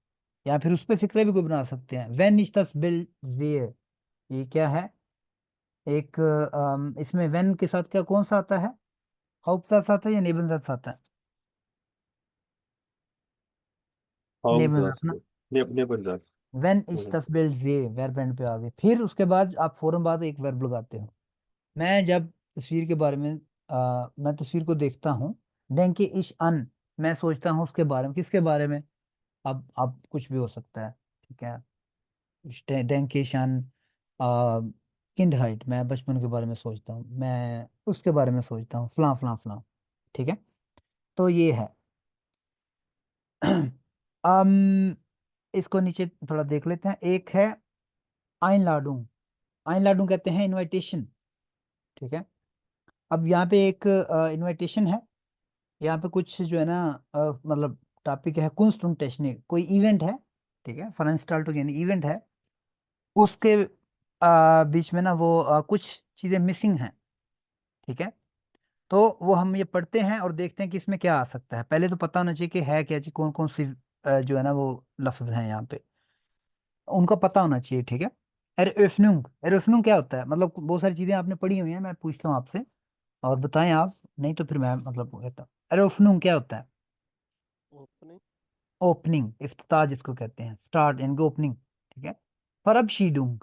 या फिर उस पर फिक्रे भी कोई बना सकते हैं। वेन इज दस बिल्ड वेयर, ये क्या है? एक इसमें वेन के साथ क्या कौन सा आता है? हाउपसास आता है या नेबनसास आता है? नेबनसास ना। अपने पर जा। वेन इज दस बिल्ड जे वर्ब एंड पे आ गए, फिर उसके बाद आप फौरन बाद एक वर्ब लगाते हो। मैं जब तस्वीर के बारे में मैं तस्वीर को देखता हूँ, डेंके इश अन, मैं सोचता हूँ उसके बारे में, किसके बारे में? अब कुछ भी हो सकता है, ठीक है। डेंके इश अन किंड हाइट, मैं बचपन के बारे में सोचता हूँ, मैं उसके बारे में सोचता हूँ, फलां फलां फलां, ठीक है। तो ये है। अम इसको नीचे थोड़ा देख लेते हैं। एक है आइन लाडू, आइन लाडू कहते हैं इनविटेशन, ठीक है। अब यहाँ पे एक इनविटेशन है, यहाँ पे कुछ जो है ना मतलब टॉपिक है कुंस्ट und टेक्निक, कोई इवेंट है, ठीक है, फरनस्टाल्टुग यानी इवेंट है, उसके बीच में ना वो कुछ चीजें मिसिंग हैं। ठीक है, तो वो हम ये पढ़ते हैं और देखते हैं कि इसमें क्या आ सकता है। पहले तो पता होना चाहिए कि है क्या चीज, कौन कौन सी जो है ना वो लफ्ज हैं यहाँ पे, उनका पता होना चाहिए। ठीक है, एरोफनुंग, एरोफनुंग क्या होता है, मतलब बहुत सारी चीजें आपने पढ़ी हुई हैं, मैं पूछता हूँ आपसे और बताएं आप, नहीं तो फिर मैं मतलब वो कहता हूँ। एरोफनुंग क्या होता है? ओपनिंग। ओपनिंग, इफ्तिताह जिसको कहते हैं, स्टार्ट यानी ओपनिंग। ठीक है, फरबशीडुंग,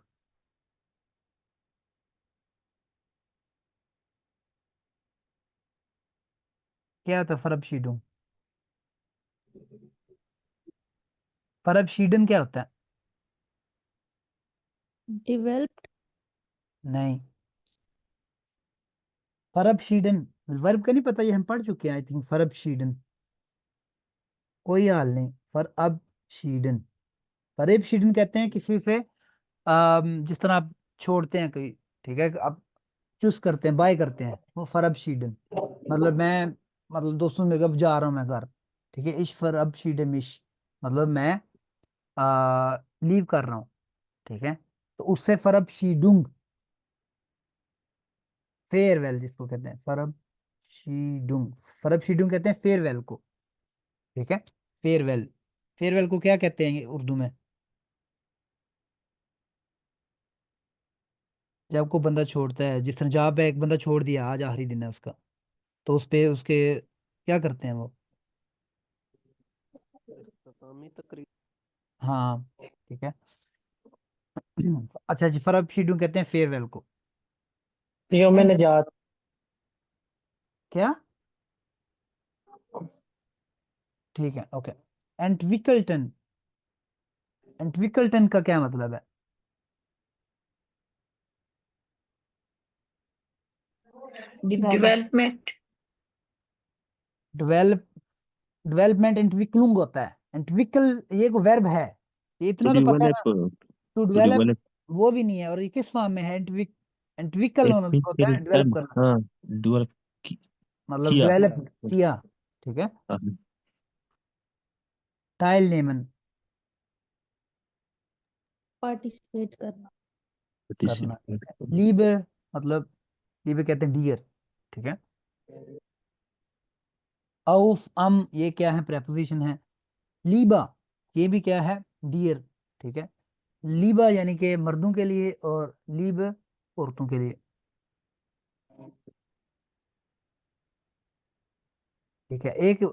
क्या होता है फरबशीडुंग? फरबशीडन क्या होता है? डेवलप्ड। नहीं, फरबशीडन वर्ब का नहीं पता, ये हम पढ़ चुके हैं आई थिंक। फरबशीडन, कोई हाल नहीं। फरबशीडन, फरेबशीडन कहते हैं किसी से जिस तरह आप छोड़ते हैं कोई, ठीक है, आप चूज करते हैं, बाय करते हैं, वो फरबशीडन। मतलब मैं, मतलब दोस्तों मेरे कब जा रहा हूँ मैं घर, ठीक है, इश फरबशीडन इश, मतलब मैं लीव कर रहा हूँ। ठीक है, तो उससे फरबशीडुंग, फेयरवेल जिसको कहते हैं, फरबशीडुंग, फरबशीडुंग कहते हैं फेयरवेल को। ठीक है, फेयरवेल, फेयरवेल को क्या कहते हैं उर्दू में? जब कोई बंदा छोड़ता है, जिस तरह जहाँ पे एक बंदा छोड़ दिया, आज आखिरी दिन है उसका, तो उस पे उसके क्या करते हैं वो? इख्तितामी तकरीब। हाँ, ठीक है। अच्छा जी, फरब शीडू कहते हैं फेयरवेल को। योम एंड निजात। क्या? ठीक है, ओके। एंटविकल्टन, एंटविकल्टन का क्या मतलब है? डेवलपमेंट। डेवेलप, डेवलपमेंट एंटविकलुंग होता है। एंटविकल ये को वर्ब है, ये To इतना तो पता है ना। develop, to to develop develop वो भी नहीं है, और ये किस फॉर्म में है? एंटविकल होता है डेवलप Edwin करना, हाँ, डेवलप मतलब किया। डेवलप किया। ठीक है, हाँ, टाइल नेमन, पार्टिसिपेट करना। करना। participate करना। लीब, मतलब लीब कहते हैं डियर। ठीक है, औफ ये क्या है? प्रेपोजिशन है। लीबा, ये भी क्या है? डियर। ठीक है, लीबा यानी कि मर्दों के लिए, और लीब औरतों के लिए। ठीक है, एक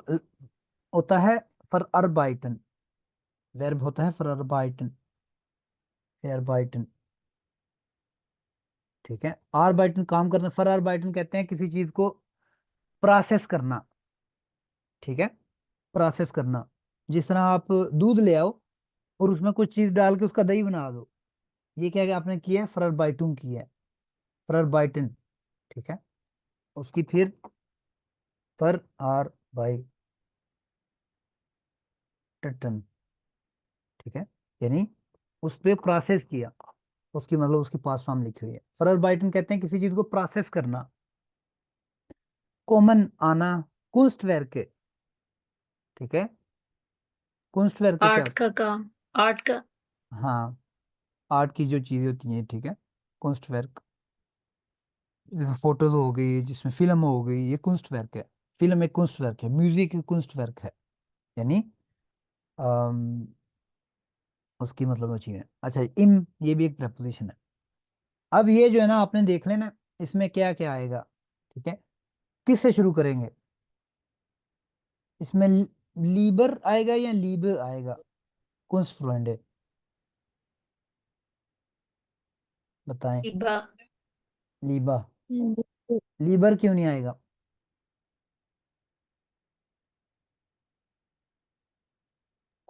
होता है फॉर अर्बाइटन, वर्ब होता है फॉर अर्बाइटन, अर्बाइटन। ठीक है, आरबाइटन काम करना, फॉर अर्बाइटन कहते हैं किसी चीज को प्रोसेस करना। ठीक है, प्रोसेस करना, जिस तरह आप दूध ले आओ और उसमें कुछ चीज डाल के उसका दही बना दो, ये क्या आपने किया है? फरर बाइटुम किया है, फरर बाइटन। ठीक है, उसकी फिर फर आर बाई टन। ठीक है, यानी उस पे प्रोसेस किया, उसकी मतलब उसकी पास फॉर्म लिखी हुई है। फरर बाइटन कहते हैं किसी चीज को प्रोसेस करना। कॉमन आना, कुंस्टवर्क। ठीक है, कुंस्टवर्क क्या आर्ट होता का काम। आर्ट का। है? हाँ, आर्ट की जो चीजें होती हैं। ठीक है, कुंस्टवर्क, फोटोज हो गई, जिसमें फिल्म हो गई, ये कुंस्टवर्क है। फिल्म एक कुंस्टवर्क है, म्यूजिक एक कुंस्टवर्क है, यानी अम, उसकी मतलब वो चीज है। अच्छा, इम ये भी एक प्रपोजिशन है। अब ये जो है ना आपने देख लेना, इसमें क्या क्या आएगा। ठीक है, किससे शुरू करेंगे? इसमें लीबर आएगा या लीब आएगा? कुंस्टफ्रेंड, बताएं। हिबा। लीबा, हम्म, लीबर क्यों नहीं आएगा?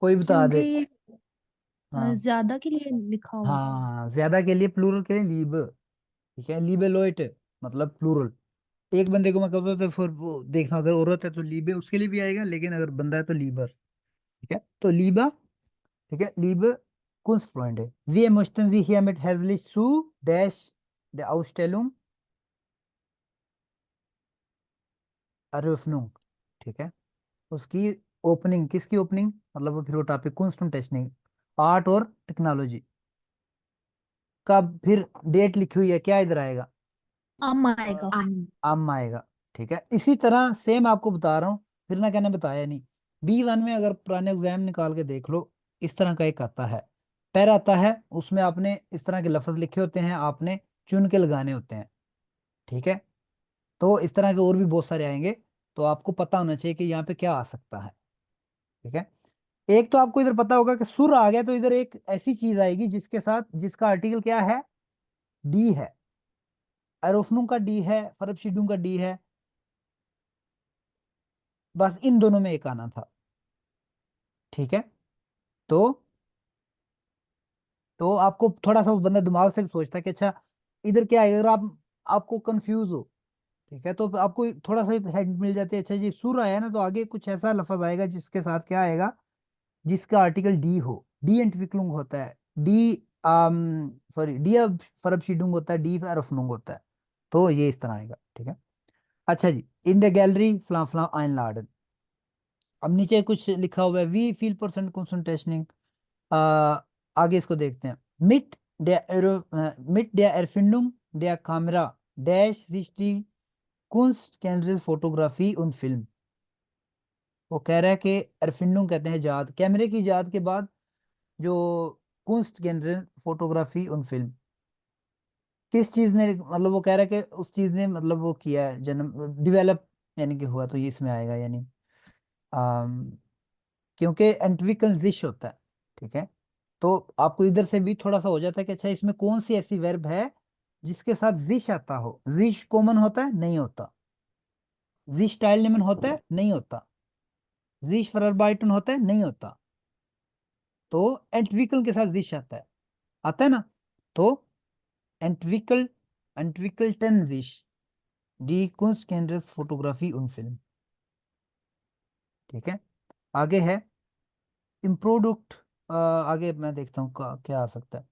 कोई बता क्योंकि दे। ये हाँ, ज्यादा के लिए लिखा हुआ है। हाँ, ज्यादा के लिए, प्लूरल के लिए लीब। ठीक है, लीबेलोइट, मतलब प्लूरल। एक बंदे को मैं कहता हूँ तो फिर वो देखना, अगर औरत है तो लीबे उसके लिए भी आएगा, लेकिन अगर बंदा है तो लीबर। ठीक है, तो लीबा। ठीक है, लीबे Kunstfreunde. Wir möchten Sie hiermit herzlich zu der Ausstellung Eröffnung। ठीक है, उसकी ओपनिंग, किसकी ओपनिंग, मतलब वो फिर वो टॉपिक कुंस्ट टेस्टिंग, आर्ट और टेक्नोलॉजी का फिर डेट लिखी हुई है, क्या इधर आएगा? अम आएगा। आम आएगा। ठीक है, इसी तरह सेम आपको बता रहा हूँ, फिर ना कहने बताया नहीं। B1 में अगर पुराने एग्जाम निकाल के देख लो, इस तरह का एक आता है, पैर आता है, उसमें आपने इस तरह के लफ्ज लिखे होते हैं, आपने चुन के लगाने होते हैं। ठीक है, तो इस तरह के और भी बहुत सारे आएंगे, तो आपको पता होना चाहिए कि यहाँ पे क्या आ सकता है। ठीक है, एक तो आपको इधर पता होगा कि सुर आ गया, तो इधर एक ऐसी चीज आएगी जिसके साथ जिसका आर्टिकल क्या है? डी है। एरोफनू का डी है, फरबशीडू का डी है, बस इन दोनों में एक आना था। ठीक है, तो आपको थोड़ा सा वो बंदा दिमाग से भी सोचता है कि अच्छा इधर क्या है, अगर आपको कंफ्यूज हो, ठीक है, तो आपको थोड़ा सा हेड मिल जाती है, अच्छा जी सुर आया ना, तो आगे कुछ ऐसा लफज आएगा जिसके साथ क्या आएगा, जिसका आर्टिकल डी हो। डी एंटविक्लुंग होता है, डी सॉरी डी फरबशीडुंग होता है, डी एरफनुंग होता है, तो ये इस तरह आएगा। ठीक है, अच्छा जी, इन द गैलरी फला फला आइन लाडन। अब नीचे कुछ लिखा हुआ है, वी फील परसेंट कंसंट्रेशनिंग। आगे इसको देखते हैं। मिट मिट der Erfindung der Kamera dash sich die Kunst generell photography उन फिल्म। वो कह रहा है कि एरफिंडुंग कहते हैं इजाद, कैमरे की इजाद के बाद जो कुंस्ट जनरल फोटोग्राफी उन फिल्म, किस चीज ने, मतलब वो कह रहा है कि उस चीज ने मतलब वो किया है, जन्म डेवलप यानी कि हुआ, तो ये इसमें आएगा, यानी आम, क्योंकि एंट्विकल जिश होता है। ठीक है, तो आपको इधर से भी थोड़ा सा हो जाता है कि अच्छा इसमें कौन सी ऐसी वर्ब है जिसके साथ जिश आता हो। जिश कॉमन होता है? नहीं होता। जिश टाइलनेमन होता है? नहीं होता। जिश फरबाइटन होता है? नहीं होता। तो एंट्विकल के साथ जिश आता है ना, तो एंट्विकल एंट्विकल्टन जिश डी कुंस्ट कैंड्रेस फोटोग्राफी उन फिल्म। ठीक है, आगे है इम्प्रोडक्ट। आगे मैं देखता हूँ क्या आ सकता है।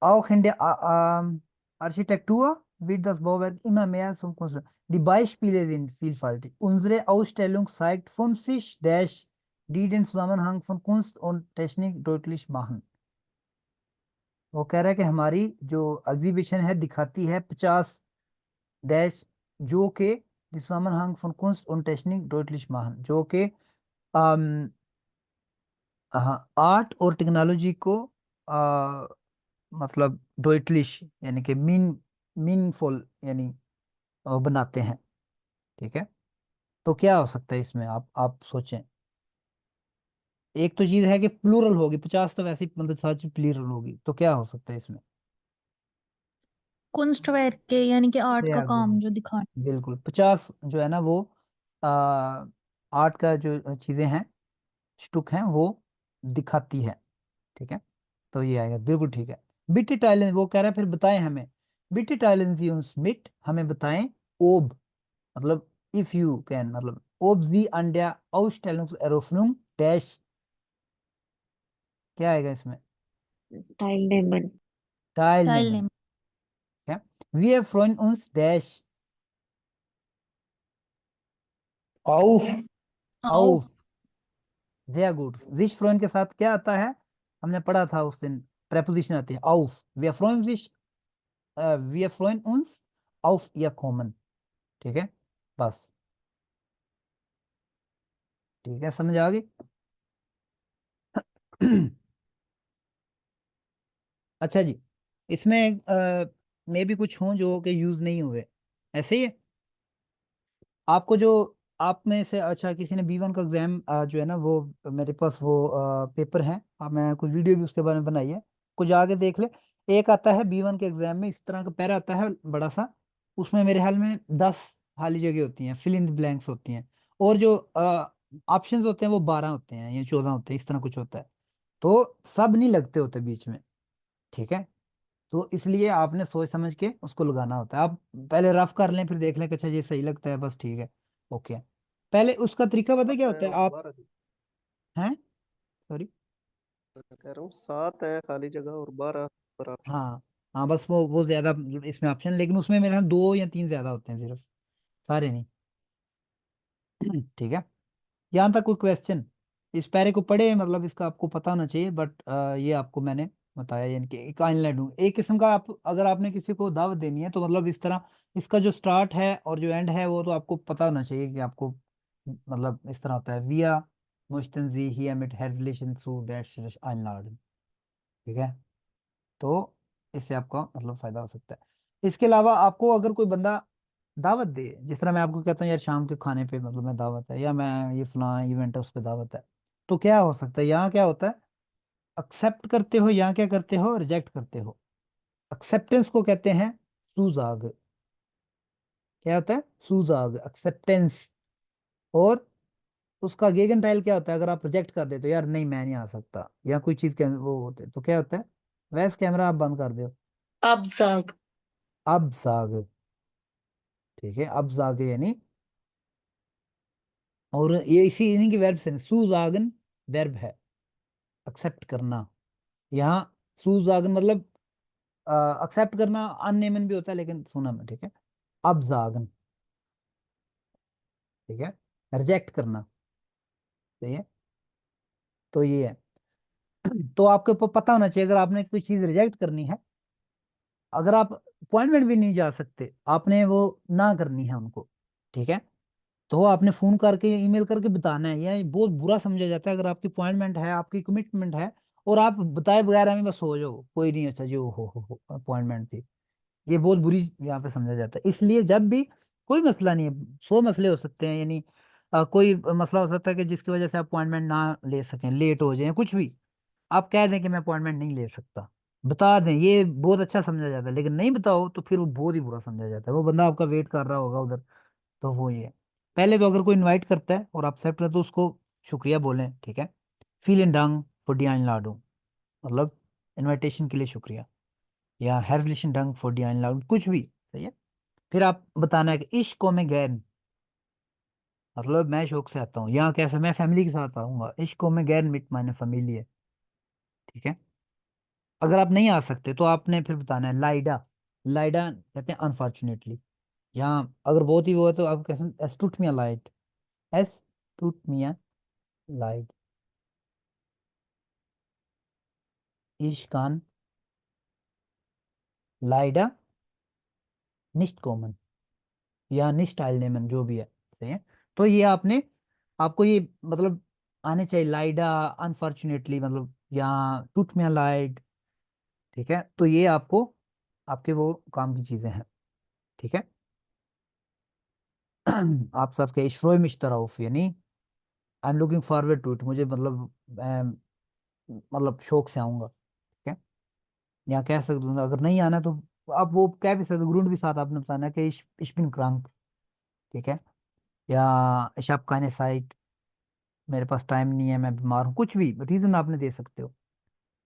Auch in der Architektur wird das Bauwerk immer mehr zum Kunstwerk. Die Beispiele sind vielfältig. Unsere Ausstellung zeigt 50 Dash, die den Zusammenhang von Kunst und Technik deutlich machen. वो कह रहा है कि हमारी जो एग्जीबिशन है दिखाती है 50 डैश जो के Zusammenhang von Kunst und Technik deutlich machen, जो के हाँ आर्ट और टेक्नोलॉजी को मतलब डोइटलिश यानी कि मीनफुल यानी बनाते हैं। ठीक है, तो क्या हो सकता है इसमें, आप सोचें। एक तो चीज है कि प्लूरल होगी, 50 तो वैसे ही मतलब सच प्लूरल होगी, तो क्या हो सकता है इसमें? कुंस्टवर्क के यानी कि आर्ट का या काम जो दिखा। बिल्कुल 50 जो है ना वो आर्ट का जो चीजें हैं, स्टुक हैं, वो दिखाती है। ठीक है, तो ये आएगा, बिल्कुल ठीक है। बिटी टाइलेंस, वो कह रहा है फिर बताएं हमें, बिटी टाइलेंस मिट हमें बताएं, ओब मतलब इफ यू कैन मतलब ओब दी अंड्या Ausstellungseröffnung डैश, क्या आएगा इसमें? Teilnehmen. टाइल टाइलनेमन। नेम। क्या? wir freuen uns dash auf, auf, sehr gut। sich freuen के साथ क्या आता है? हमने पढ़ा था उस दिन, preposition आती है auf, wir freuen uns auf ihr Kommen। ठीक है, बस ठीक है, समझ आ गई। अच्छा जी, इसमें मैं भी कुछ हूँ जो कि यूज नहीं हुए, ऐसे ही है। आपको जो आप में से अच्छा किसी ने B1 का एग्जाम जो है ना वो मेरे पास वो पेपर है, मैं कुछ वीडियो भी उसके बारे में बनाई है, कुछ आगे देख ले। एक आता है B1 के एग्जाम में, इस तरह का पैरा आता है बड़ा सा, उसमें मेरे ख्याल में 10 खाली जगह होती हैं, फिल इन द ब्लैंक्स होती हैं, और जो ऑप्शंस होते हैं वो 12 होते हैं या 14 होते हैं, इस तरह कुछ होता है, तो सब नहीं लगते होते बीच में। ठीक है, तो इसलिए आपने सोच समझ के उसको लगाना होता है। आप पहले रफ कर लें, फिर देख लें कि अच्छा ये सही लगता है, बस ठीक है, ओके। पहले उसका तरीका पता है क्या सात होता है है? और आप 12 हैं, सॉरी, मैं कह रहा हूँ 7 है खाली जगह और 12 पर ऑप्शन। हाँ हाँ, बस वो ज्यादा इसमें ऑप्शन, लेकिन उसमें मेरे यहाँ 2 या 3 ज्यादा होते हैं सिर्फ, सारे नहीं। ठीक है, यहाँ तक कोई क्वेश्चन? इस पैरे को पढ़े, मतलब इसका आपको पता होना चाहिए, बट ये आपको मैंने बताया, यानी कि एक आइनलैंड हूँ एक किस्म का। आप अगर आपने किसी को दावत देनी है तो मतलब इस तरह इसका जो स्टार्ट है और जो एंड है वो तो आपको पता होना चाहिए कि आपको, मतलब इस तरह होता है, विया möchten Sie hier mit herzlichen zu der einladen, ठीक है। तो इससे आपका मतलब फायदा हो सकता है। इसके अलावा आपको अगर कोई बंदा दावत दे, जिस तरह मैं आपको कहता हूँ यार शाम के खाने पे मतलब मैं दावत है, या मैं ये फलां इवेंट है उस पर दावत है, तो क्या हो सकता है, यहाँ क्या होता है, एक्सेप्ट करते हो, यहाँ क्या करते हो, रिजेक्ट करते हो। एक्सेप्टेंस को कहते हैं सुजाग। क्या होता है, सुजाग, एक्सेप्टेंस। और उसका गेगन टाइल क्या होता है, अगर आप रिजेक्ट कर देते हो, यार नहीं मैं नहीं आ सकता, या कोई चीज के वो होते तो क्या होता है, वैसे कैमरा आप बंद कर दो, अब जाग। अब जाग, ठीक है, अब जागे यानी। और ये इसी इन्हीं के वर्ब से, सुजागन वर्ब है, एक्सेप्ट करना। यहाँ सुजागन मतलब एक्सेप्ट करना, अननेमन भी होता है लेकिन सुना में, ठीक है। अब जागन, ठीक है, रिजेक्ट करना, सही है। तो ये है। तो आपके ऊपर पता होना चाहिए, अगर आपने कोई चीज रिजेक्ट करनी है, अगर आप अपॉइंटमेंट भी नहीं जा सकते, आपने वो ना करनी है उनको, ठीक है, तो आपने फोन करके ईमेल करके बताना है। यह बहुत बुरा समझा जाता है, अगर आपकी अपॉइंटमेंट है, आपकी कमिटमेंट है, और आप बताए बगैर हमें बस हो जाओ, कोई नहीं, अच्छा जी हो अपॉइंटमेंट थी, ये बहुत बुरी यहाँ पे समझा जाता है। इसलिए जब भी कोई मसला नहीं है, 100 मसले हो सकते हैं, यानी कोई मसला हो सकता है कि जिसकी वजह से आप अपॉइंटमेंट ना ले सकें, लेट हो जाए, कुछ भी, आप कह दें कि मैं अपॉइंटमेंट नहीं ले सकता, बता दें, ये बहुत अच्छा समझा जाता है। लेकिन नहीं बताओ तो फिर वो बहुत ही बुरा समझा जाता है, वो बंदा आपका वेट कर रहा होगा उधर। तो वो ये है। पहले तो अगर कोई इनवाइट करता है और आप एक्सेप्ट करते, तो उसको शुक्रिया बोलें, ठीक है। फीलिंग डंग फॉर दी लाडू, मतलब इनविटेशन के लिए शुक्रिया, या हेरलिशन डंग फॉर दी लाडू, कुछ भी, सही है। फिर आप बताना है कि इश्क को मैं गैर, मतलब मैं शौक से आता हूँ, यहाँ कैसे, मैं फैमिली के साथ आऊंगा, इश्क को मैं गैर मिट माने फैमिली है, ठीक है। अगर आप नहीं आ सकते तो आपने फिर बताना है लाइडा, लाइडा कहते हैं अनफॉर्चुनेटली। यहाँ अगर बहुत ही वो है तो आप कहते हैं एस टूट मिया लाइट, एस टूट मिया लाइट, ईशकान लाइडा निस्ट कॉमन, या निस्ट आइलनेमन, जो भी है, सही है। तो ये आपने, आपको ये मतलब आने चाहिए, लाइडा अनफॉर्चुनेटली, मतलब यहाँ टूट मिया लाइट, ठीक है। तो ये आपको आपके वो काम की चीजें हैं, ठीक है। आप सबके इशरोय मिश्तराउफ, यानी I am looking forward to it, मुझे मतलब मतलब शौक से आऊंगा, ठीक है। या कह सकते हो अगर नहीं आना तो आप वो कह भी सकते, ग्रुंड भी साथ आपने बताना कि ich bin krank, ठीक है। या ich habe keine Zeit, मेरे पास टाइम नहीं है, मैं बीमार हूँ, कुछ भी रीजन आपने दे सकते हो,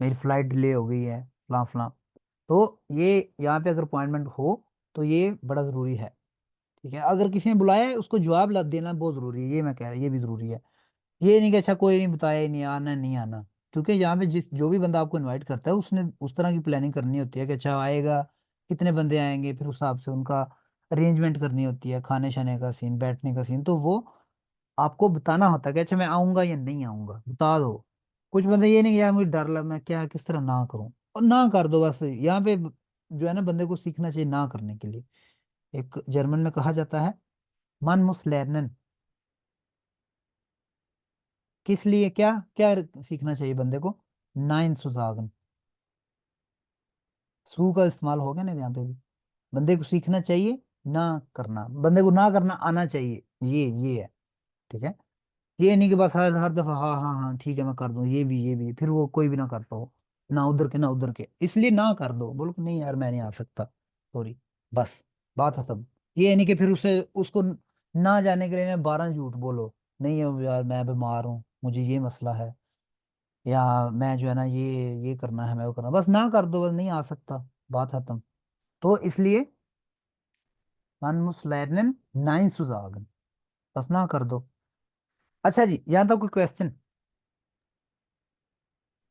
मेरी फ्लाइट डिले हो गई है, फलां फलां। तो ये यहाँ पे अगर अपॉइंटमेंट हो तो ये बड़ा ज़रूरी है, ठीक है। अगर किसी ने बुलाया है उसको जवाब ला देना बहुत ज़रूरी है, ये मैं कह रहा, ये भी ज़रूरी है। ये नहीं कि अच्छा कोई नहीं बताया ही नहीं, आना नहीं आना, क्योंकि यहाँ पे जिस जो भी बंदा आपको इनवाइट करता है उसने उस तरह की प्लानिंग करनी होती है कि अच्छा आएगा, कितने बंदे आएंगे, फिर उस हिसाब से उनका अरेंजमेंट करनी होती है, खाने शाने का सीन, बैठने का सीन, तो वो आपको बताना होता है कि अच्छा मैं आऊंगा या नहीं आऊंगा, बता दो। कुछ बंदे ये नहीं कि यार मुझे डर लग, मैं क्या किस तरह ना करूं, और ना कर दो बस। यहाँ पे जो है ना, बंदे को सीखना चाहिए ना करने के लिए। एक जर्मन में कहा जाता है, मन मुस लर्नन, किस लिए, क्या क्या सीखना चाहिए बंदे को, नाइन सुजागन, सू का इस्तेमाल हो गया ना यहाँ पे भी। बंदे को सीखना चाहिए ना करना, बंदे को ना करना आना चाहिए, ये है, ठीक है। ये नहीं कि बस हर हर दफा हाँ हाँ हाँ ठीक है मैं कर दूं, ये भी फिर वो कोई भी ना करता हो, ना उधर के ना उधर के, इसलिए ना कर दो, बोलो कि नहीं यार मैं नहीं आ सकता, सॉरी, बस, बात खत्म। ये नहीं कि फिर उसे उसको ना जाने के लिए ना 12 झूठ बोलो, नहीं यार मैं बीमार हूँ, मुझे ये मसला है, या मैं जो है ना ये करना है, मैं वो करना, बस ना कर दो, बस नहीं आ सकता, बात खत्म। तो इसलिए man muss lernen nein zu sagen, बस ना कर दो। अच्छा जी, यहाँ तक कोई क्वेश्चन?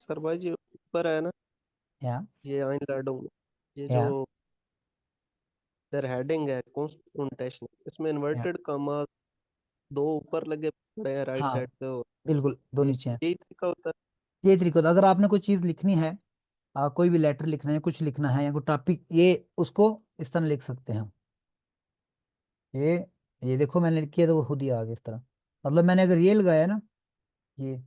सर भाई जी ऊपर है ना, या ये आइन लैडो में, ये जो या इधर हेडिंग है कॉन्स्टिट्यूशन, इसमें या इन्वर्टेड कॉमा दो ऊपर लगे पड़े हैं राइट हाँ साइड पे, और बिल्कुल, दो नीचे हैं। यही तरीका होता है। ये तरीका होता है, अगर आपने कोई चीज़ लिखनी है, कोई भी लेटर लिखना है, कुछ लिखना है या कोई टॉपिक, ये उसको इस तरह लिख सकते हैं हम। ये ये देखो मैंने किया तो वो खुद ही आ गया इस तरह। मतलब मैंने अगर ये लगाया ना, ये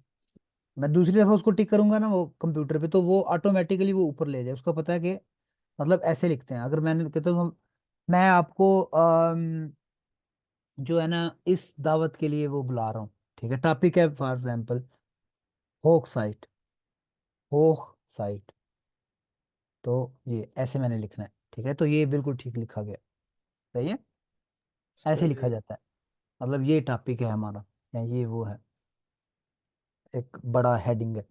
मैं दूसरी दफा उसको टिक करूंगा ना वो कंप्यूटर पे, तो वो ऑटोमेटिकली वो ऊपर ले जाए, उसको पता है कि मतलब ऐसे लिखते हैं। अगर मैंने कहता हूँ मैं आपको जो है ना इस दावत के लिए वो बुला रहा हूँ, ठीक है, टॉपिक है फॉर एग्जाम्पल होक साइट, होक साइट, तो ये ऐसे मैंने लिखना है, ठीक है, तो ये बिल्कुल ठीक लिखा गया। सही है, ऐसे लिखा सही। जाता है। मतलब ये टॉपिक है हमारा, या ये वो है, एक बड़ा हेडिंग है।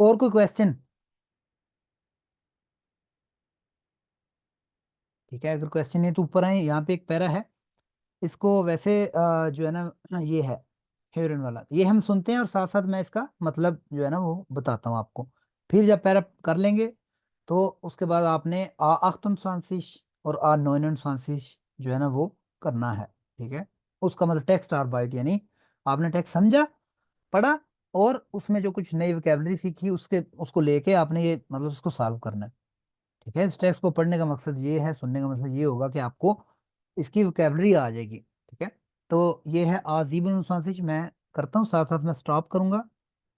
और कोई क्वेश्चन? ठीक है, अगर क्वेश्चन नहीं तो ऊपर आए, यहाँ पे एक पैरा है, इसको वैसे जो है ना ये है हेरोइन वाला, ये हम सुनते हैं और साथ साथ मैं इसका मतलब जो है ना वो बताता हूँ आपको। फिर जब पैरा कर लेंगे तो उसके बाद आपने आ 28 और आ 29 जो है ना वो करना है, ठीक है। उसका मतलब टेक्स्ट आर बाइट, यानी आपने टेक्स्ट समझा, पढ़ा, और उसमें जो कुछ नई वोकैबलरी सीखी उसके उसको लेके आपने ये मतलब उसको सॉल्व करना है, ठीक है। इस टेक्स्ट को पढ़ने का मकसद ये है, सुनने का मकसद ये होगा कि आपको इसकी वोकैबलरी आ जाएगी, ठीक है। तो ये है आजीबन मुसांसिज, मैं करता हूँ, साथ साथ मैं स्टॉप करूंगा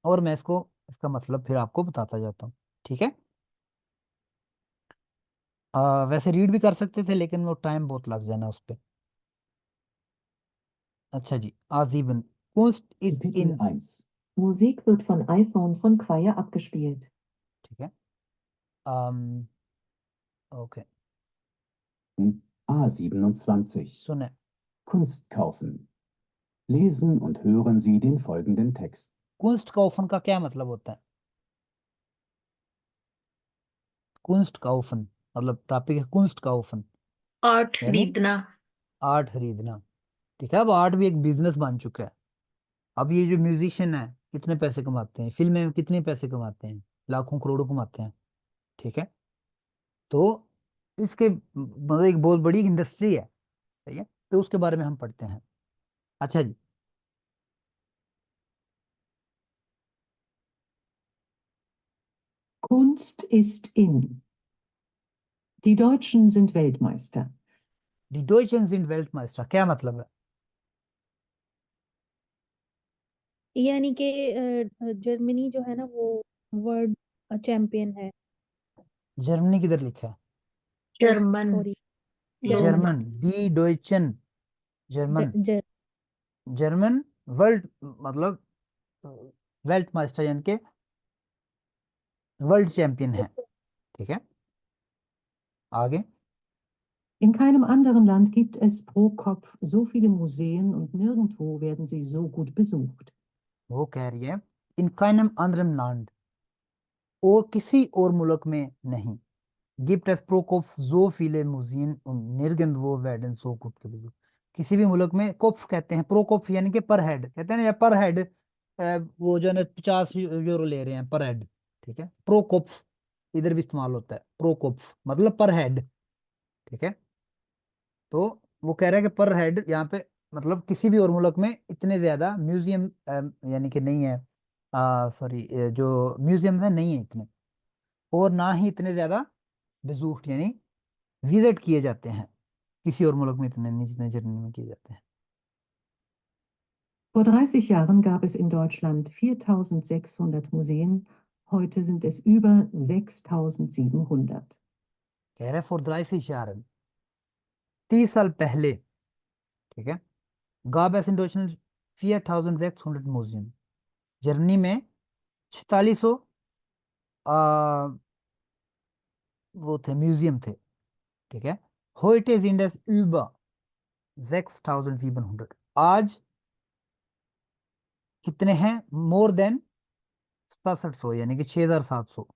और मैं इसको इसका मतलब फिर आपको बताता जाता हूँ, ठीक है। वैसे रीड भी कर सकते थे लेकिन वो टाइम बहुत लग जाना उस पर। अच्छा जी, आजीबन कुंस्ट इज Kapitel इन, 1. Musik wird von iPhone von Choir abgespielt. ठीक है, ओके, A27. सुने। Kunst kaufen. Lesen und hören Sie den folgenden Text. कुंस्ट काउफन का क्या मतलब होता है? कुंस्ट काउफन मतलब टॉपिक है कुंस्ट काउफन, आर्ट यानी खरीदना। आर्ट खरीदना, ठीक है। अब आर्ट भी एक बिजनेस बन चुका है। अब ये जो म्यूजिशियन है कितने पैसे कमाते हैं, फिल्में में कितने पैसे कमाते हैं, लाखों करोड़ों कमाते हैं, ठीक है। तो इसके मतलब एक बहुत बड़ी इंडस्ट्री है, ठीक है, तो उसके बारे में हम पढ़ते हैं। अच्छा जी, Kunst ist in. Die Deutschen sind Weltmeister. डी डोइचेंस इन वेल्टमाइस्टर क्या मतलब है? यानी कि जर्मनी जो है ना वो वर्ल्ड चैंपियन है। जर्मनी किधर लिखा है? जर्मन सॉरी, जर्मन जर्मन, डी डोइचन, जर्मन, जर्मन। जर्मन वर्ल्ड मतलब वेल्टमाइस्टर यानी कि वर्ल्ड चैंपियन है, ठीक है। आगे, In keinem anderen Land gibt es pro Kopf so viele Museen und nirgendwo werden sie so gut besucht. वो कह रही है इन काइनम आंद्रम लैंड, और किसी और मुल्क में नहीं, गिफ्ट एस प्रोकोफ जो फीले मुजीन निर्गंध वो वेडन सो गुट के बुजुर्ग, किसी भी मुल्क में कोफ कहते हैं, प्रोकोफ यानी कि पर हेड कहते हैं ना, या पर हेड वो जो है ना 50 यूरो ले रहे हैं पर हेड, ठीक है। प्रोकोफ इधर भी इस्तेमाल होता है, प्रोकोफ मतलब पर हेड, ठीक है। तो वो कह रहा है कि पर हेड यहाँ पे मतलब किसी भी और मुल्क में इतने ज्यादा म्यूजियम यानी कि नहीं है, सॉरी, जो म्यूजियम है नहीं है इतने, और ना ही इतने ज्यादा बेजूफ्ट यानी विजिट किए जाते हैं, किसी और मुल्क में इतने नहीं जितने जर्मनी में किए जाते हैं। Vor 30 Jahren gab es in Deutschland 4600 Museen, heute sind es über 6700. कह रहे फॉर 30 साल पहले, ठीक है, गाब एस इन डॉइचलैंड 4600 म्यूजियम, जर्मनी में 4600 वो थे म्यूजियम थे, ठीक है। heute sind es über 6700, आज कितने हैं, मोर देन 6700 यानी कि 6700,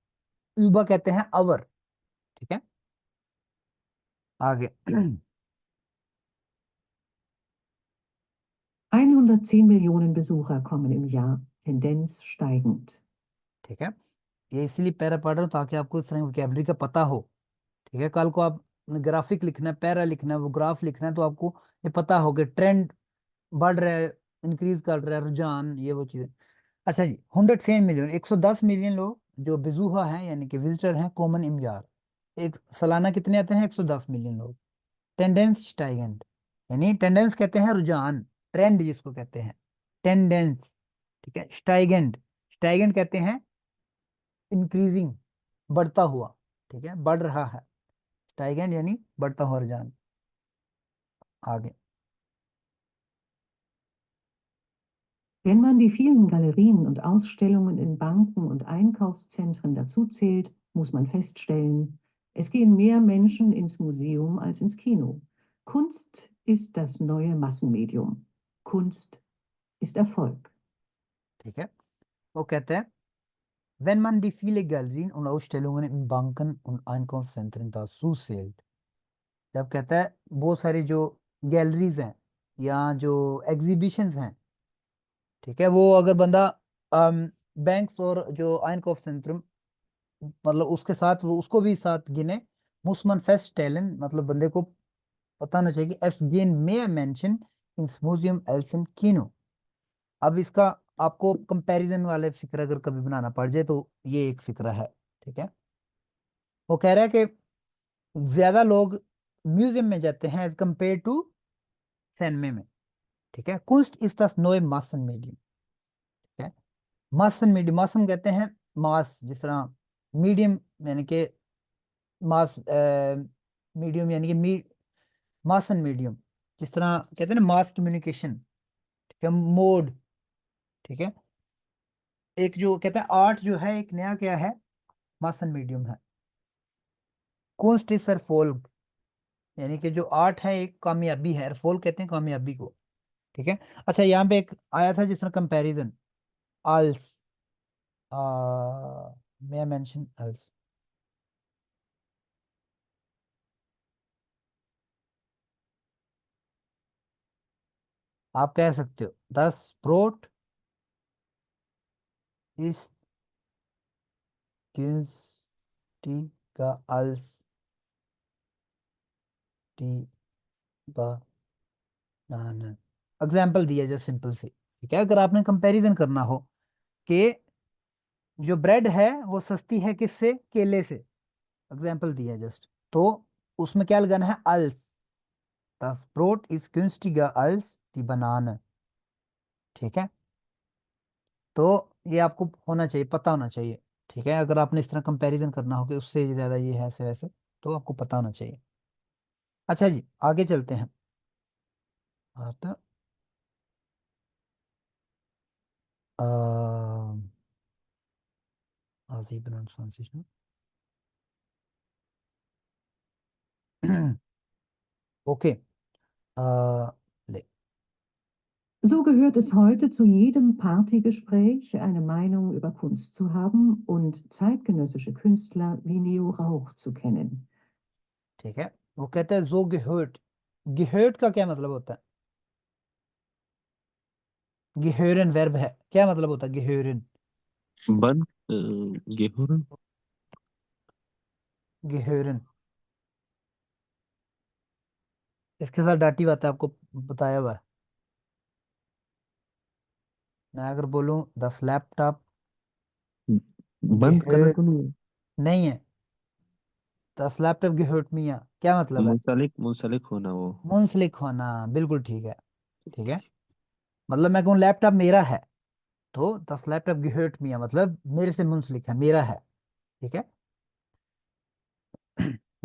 यूबा कहते हैं अवर, ठीक है। आगे 110 Millionen Besucher kommen im Jahr, Tendenz steigend. ठीक है, ये इसलिए पैरा पढ़ रहा हूँ ताकि आपको इस तरह वोकैबलरी का पता हो, ठीक है। कल को आप ग्राफिक लिखना है, पैरा लिखना है, वो ग्राफ लिखना है, तो आपको ये पता हो कि ट्रेंड बढ़ रहा है इंक्रीज कर रहा है, रुझान, ये वो चीज़ें। अच्छा जी, 110 मिलियन, 110 मिलियन लोग जो बेजुहा हैं यानी कि विजिटर हैं कॉमन इमयार। एक सालाना कितने आते हैं? 110 मिलियन लोग। टेंडेंस स्टाइगेंट, यानी टेंडेंस कहते हैं रुझान, ट्रेंड जिसको कहते हैं, टेंडेंस। ठीक है, स्टाइगेंट, स्टाइगेंट कहते हैं इंक्रीजिंग, बढ़ता हुआ। ठीक है, बढ़ रहा है, स्टाइगेंट यानी बढ़ता हुआ रुझान। आगे, Wenn man die vielen Galerien und Ausstellungen in Banken und Einkaufszentren dazuzählt, muss man feststellen, es gehen mehr Menschen ins Museum als ins Kino. Kunst ist das neue Massenmedium. Kunst ist Erfolg. ठीक है, वो कहते हैं wenn man die viele Galerien und Ausstellungen in Banken und Einkaufszentren dazu zählt, जब कहता है बहुत सारी जो गैलरीज हैं या जो एग्जीबिशंस हैं, ठीक है, वो अगर बंदा बैंक्स और जो आइनकॉफ सेंट्रम, मतलब उसके साथ वो उसको भी साथ गिने, मुसमन फेस्ट टैलेंट, मतलब बंदे को पता होना चाहिए कि एस गेन मे मेंशन इन म्यूजियम एल्सन कीनो। अब इसका आपको कंपैरिजन वाले फिक्र अगर कभी बनाना पड़ जाए तो ये एक फिक्रा है। ठीक है, वो कह रहा है कि ज्यादा लोग म्यूजियम में जाते हैं एज कंपेयर टू सिनेमा में। ठीक है, कुंस्ट इज द नोए मासन मीडियम। ठीक है, मासन मीडियम, मासन कहते हैं मास, जिस तरह मीडियम यानी कि मास, मीडियम यानी कि मासन मीडियम, जिस तरह कहते हैं ना मास कम्युनिकेशन। ठीक है, मोड। ठीक है, एक जो कहता है आर्ट जो है एक नया क्या है, मासन मीडियम है। कुंस्ट इज फोल्क, यानी कि जो आर्ट है एक कामयाबी है, फोल्क कहते हैं कामयाबी को। ठीक है, अच्छा यहाँ पे एक आया था जिस तरह comparison, अल्स, may I mention else? आप कह सकते हो 10 ist günstiger als die Banane। Example दिया जो सिंपल सी। ठीक है, अगर आपने कंपैरिजन करना हो कि जो ब्रेड है वो सस्ती है किससे, केले से, एग्जाम्पल दिया जस्ट, तो उसमें क्या लगाना है, अल्स, das Brot ist günstiger als die Banane। ठीक है, तो ये आपको होना चाहिए, पता होना चाहिए। ठीक है, अगर आपने इस तरह कंपैरिजन करना हो कि उससे ज़्यादा ये है ऐसे वैसे, तो आपको पता होना चाहिए। अच्छा जी, आगे चलते हैं। हाँ तो आजी pronunciation। ओके, ले, So gehört es heute zu jedem Partygespräch, eine Meinung über Kunst zu haben und zeitgenössische Künstler wie Neo Rauch zu kennen. ठीक है, वो कहते हैं जो gehört, gehört का क्या मतलब होता है, gehören वर्ब है, क्या मतलब होता है gehören? बन गेहूं gehören, इसके साथ डाटी बात है, आपको बताया हुआ है। मैं अगर बोलूं 10 लैपटॉप बंद करना gehört, तो नहीं नहीं है, 10 लैपटॉप gehört mir, क्या है, मतलब है, मुंसलिक मुंसलिक होना वो। मुंसलिक होना, बिल्कुल ठीक है। ठीक है, मतलब मैं कहूँ लैपटॉप मेरा है, तो 10 लैपटॉप gehört mir मतलब मेरे से मुंसलिक है, मेरा है। ठीक है,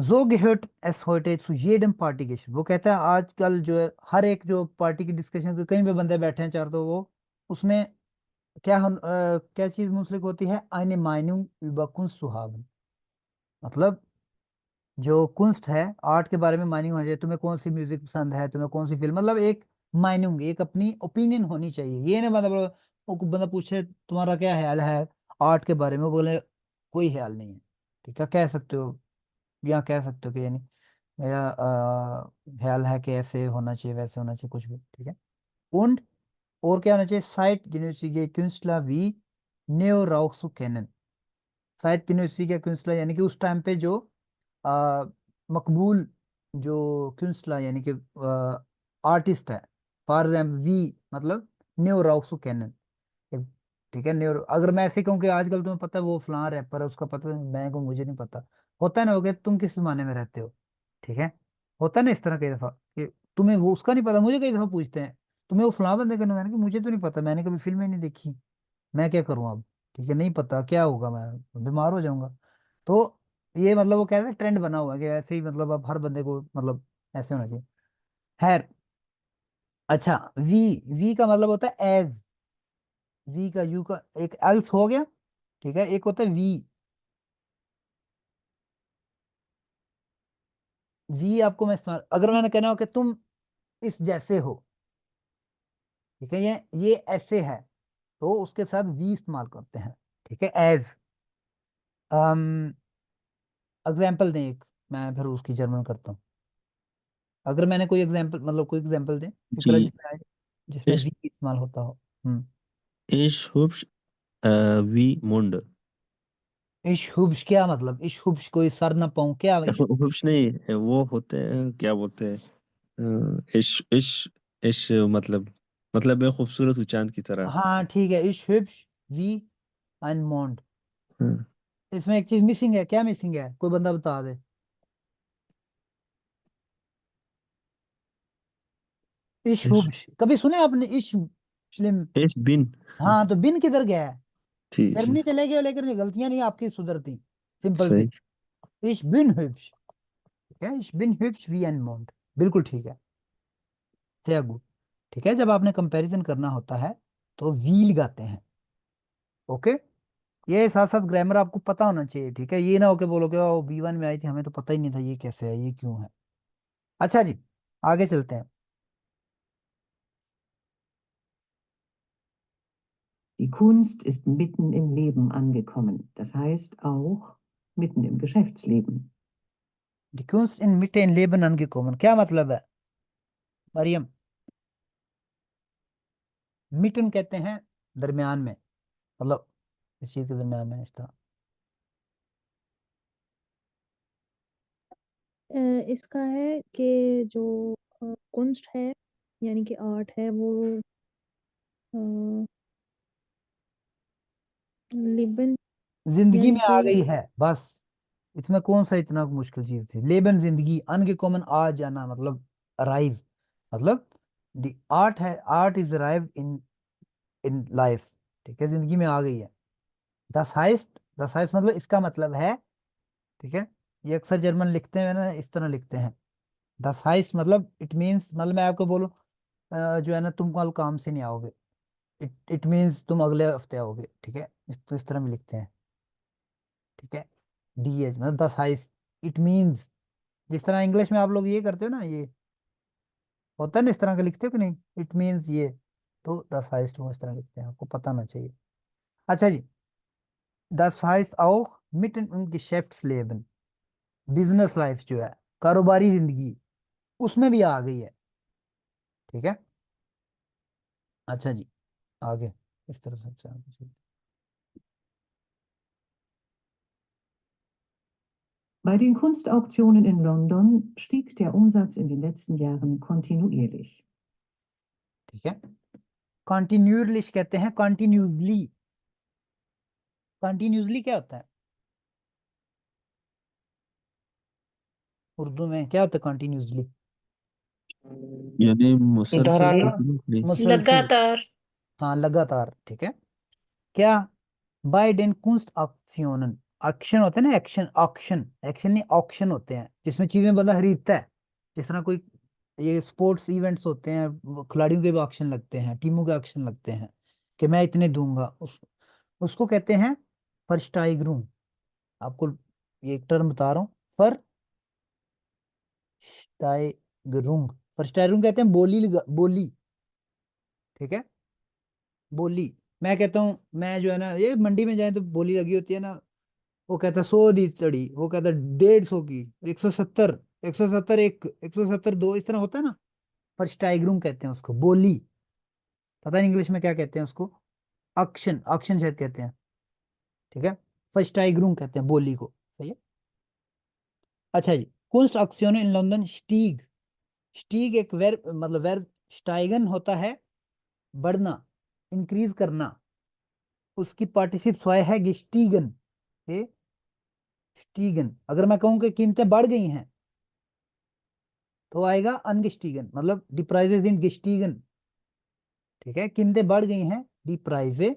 so gehört es heute zu jedem Partygespräch, वो कहता है आजकल जो है हर एक जो पार्टी की डिस्कशन, कहीं पे बंदे बैठे हैं चार, तो वो उसमें क्या क्या चीज मुंसलिक होती है, eine Meinung über Kunst zu haben, मतलब जो कुंस्ट है, आर्ट के बारे में माइनिंग होनी चाहिए, तुम्हें कौन सी म्यूजिक पसंद है, तुम्हें कौन सी फिल्म, मतलब एक माइनिंग, एक अपनी ओपिनियन होनी चाहिए। ये ना मतलब वो बंदा पूछे तुम्हारा क्या ख्याल है आर्ट के बारे में, वो बोले कोई ख्याल नहीं है। ठीक है, कह सकते हो, या कह सकते हो कि यानी मेरा ख्याल है कि ऐसे होना चाहिए, वैसे होना चाहिए, कुछ भी। ठीक है, und और क्या होना चाहिए, site genössige Künstler wie Neo Rauch zu kennen, शायद genössige Künstler यानी कि उस टाइम पे जो मकबूल जो Künstler यानी कि आर्टिस्ट है, फॉर एग्जाम्पल वी मतलब न्यो राउसू कैनन। ठीक है, न्यो, अगर मैं ऐसे कहूँ कि आजकल तुम्हें पता है वो फलां रैपर है, उसका पता है, मैं कहूँ मुझे नहीं पता, होता है ना, हो गया तुम किस जमाने में रहते हो। ठीक है, होता है ना इस तरह कई दफा कि तुम्हें वो उसका नहीं पता, मुझे कई दफा पूछते हैं तुम्हें वो फलां बंदे का नाम, मैंने कहा मुझे तो नहीं पता, मैंने कभी फिल्म ही नहीं देखी, मैं क्या करूँ अब। ठीक है, नहीं पता क्या होगा, मैं बीमार हो जाऊंगा। तो ये मतलब वो कहते हैं ट्रेंड बना हुआ है कि ऐसे ही, मतलब अब हर बंदे को मतलब ऐसे होना चाहिए। खैर, अच्छा, वी, वी का मतलब होता है एज, वी का, यू का एक एल्स हो गया। ठीक है, एक होता है वी, वी आपको मैं इस्तेमाल, अगर मैंने कहना हो कि तुम इस जैसे हो, ठीक है, ये ऐसे है, तो उसके साथ वी इस्तेमाल करते हैं। ठीक है, एज। एग्जाम्पल दें एक, मैं फिर उसकी जर्मन करता हूँ। अगर मैंने कोई एग्जाम्पल, मतलब कोई एग्जाम्पल दें इस तरह जी। जिसमें जिसमें इस वी इस्तेमाल होता हो। इश हुब्श वी मुंड। इश हुब्श क्या मतलब, इश हुब्श कोई सर ना पाऊं क्या इश। हुब्श नहीं, वो होते हैं, क्या बोलते हैं, इश इश इश मतलब है खूबसूरत हूँ चांद की तरह। हाँ ठीक है, इश हुब्श वी एंड मॉन्ड। हाँ। इसमें एक चीज मिसिंग है, क्या मिसिंग है, कोई बंदा बता दे। इश इश हुब्श कभी सुने आपने, इश स्लिम। इश बिन। हाँ, तो बिन किधर गया है, ठीक है। जर्मनी चले गए, लेकिन ये गलतियां नहीं आपकी सुधरती, सिंपल सी। सही। इश बिन हुब्श, ठीक है, इश बिन हुब्श वी एंड मॉन्ड, बिल्कुल ठीक है, से गुड। ठीक है, जब आपने कंपैरिजन करना होता है तो वी लगाते हैं। ओके, ये साथ साथ ग्रामर आपको पता होना चाहिए। ठीक है, ये ना हो के बोलो कि वो B1 में आई थी, हमें तो पता ही नहीं था ये कैसे है, ये क्यों है। अच्छा जी, आगे चलते हैं। Die Kunst ist mitten im Leben angekommen, das heißt auch mitten im Geschäftsleben. डिक्यूंस इन मिट इन लेबनन की कॉमन क्या मतलब है मरियम। मिटन कहते हैं दरमियान में, मतलब इस चीज के दरमियान में, इस तरह। इसका है कि जो कुंस्ट है यानी कि आर्ट है वो लिबन जिंदगी यानी में आ कि गई है बस, इसमें कौन सा इतना मुश्किल चीज थी, लेबन जिंदगी, अनकॉमन आ जाना, मतलब अराइव, मतलब द आर्ट है, art is arrive in in life. ठीक है, जिंदगी में आ गई है। दस हाइस्ट, दस हाइस्ट मतलब इसका मतलब है, ठीक है, ये अक्सर जर्मन लिखते हैं ना इस तरह लिखते हैं। दस हाइस्ट मतलब इट मीन्स, मतलब मैं आपको बोलूँ जो है ना, तुम कल काम से नहीं आओगे, इट मीन्स तुम अगले हफ्ते आओगे। ठीक है, इस तरह में लिखते हैं। ठीक है, DH मतलब दस हाइस्ट, इट मीन्स, जिस तरह इंग्लिश में आप लोग ये करते हो ना, ये होता है ना, इस तरह का लिखते हो कि नहीं, इट मीन्स ये, तो दस हाइस्ट वो इस तरह लिखते हैं, आपको पता होना चाहिए। अच्छा जी, दस हाइस्ट auch mitten im Geschäftsleben, business life जो है, कारोबारी जिंदगी, उसमें भी आ गई है। ठीक है, अच्छा जी, आगे इस तरह से अच्छा आगे चलते Bei den Kunstauktionen in London stieg der Umsatz in den letzten Jahren kontinuierlich. हैं। ठीक है, कॉन्टिन्यूसली कहते हैं, कॉन्टिन्यूसली, कॉन्टिन्यूसली क्या होता है उर्दू में, क्या होता है कॉन्टिन्यूसली। यानी मुसलसल दोहराना। कंटिन्यूसली। मुसलसल, हाँ लगातार। ठीक है, क्या, बाय डेन कुंस्ट ऑक्शनन, ऑक्शन होता है ना, एक्शन, ऑक्शन, एक्शन नहीं ऑक्शन होते हैं, जिसमें चीजें बंदा खरीदता है, जिस तरह कोई ये स्पोर्ट्स इवेंट्स होते हैं, वो खिलाड़ियों के भी ऑक्शन लगते हैं, टीमों के ऑक्शन लगते हैं, कि मैं इतने दूंगा, उसको कहते हैं फर्स्टाइगरूम। आपको ये एक टर्म बता रहा हूँ, फर्स्टाइगरूम, फर्स्टाइगरूम कहते हैं बोली बोली। ठीक है, बोली, मैं कहता हूँ, मैं जो है ना, ये मंडी में जाए तो बोली लगी होती है ना, वो कहता 100 दी तड़ी, वो कहता 150 की, 170, 170 एक, 170 दो, इस तरह होता है ना। फर्स्टाइगरूम कहते हैं उसको, बोली, पता नहीं इंग्लिश में क्या कहते हैं उसको, ऑक्शन, ऑक्शन शायद कहते हैं। ठीक है, फर्स्टाइगरूम कहते हैं बोली को, सही है। अच्छा जी, कुंस्ट ऑक्सियोन इन लंदन स्टीग, स्टीग एक वर्ब, मतलब वर्ब स्टाइगन होता है, बढ़ना, इंक्रीज करना, उसकी पार्टिसिप स्वय है गिस्टीगन। स्टीगन। अगर मैं कहूं कि कीमतें बढ़ गई हैं तो आएगा अनगिस्टीगन, मतलब दी प्राइजेज इन गिस्टीगन। ठीक है, कीमतें बढ़ गई हैं, दी प्राइजे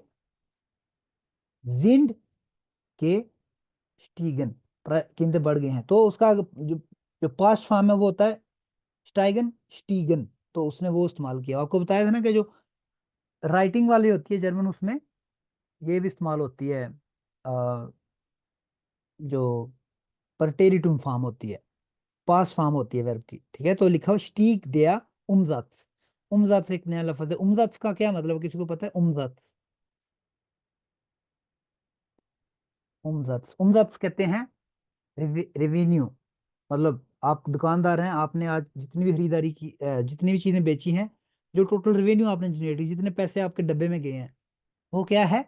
जिंड के स्टीगन, कीमतें बढ़ गई हैं। तो उसका जो पास्ट फॉर्म है वो होता है स्टाइगन स्टीगन। तो उसने वो इस्तेमाल किया। आपको बताया था ना कि जो राइटिंग वाली होती है जर्मन, उसमें ये भी इस्तेमाल होती है, जो परटेरिटुम फॉर्म होती है, पास्ट फॉर्म होती है वर्ब की। ठीक है, तो लिखा हो स्टीक डेया उमजात्स। उमजात्स एक नया लफ्ज है। उमजात्स का क्या मतलब, किसी को पता है? उमजात्स, उमजात्स, उमजात्स कहते हैं रेवेन्यू। मतलब आप दुकानदार हैं, आपने आज जितनी भी खरीदारी की, जितनी भी चीजें बेची हैं, जो टोटल रेवेन्यू आपने जनरेट की, जितने पैसे आपके डब्बे में गए हैं, वो क्या है?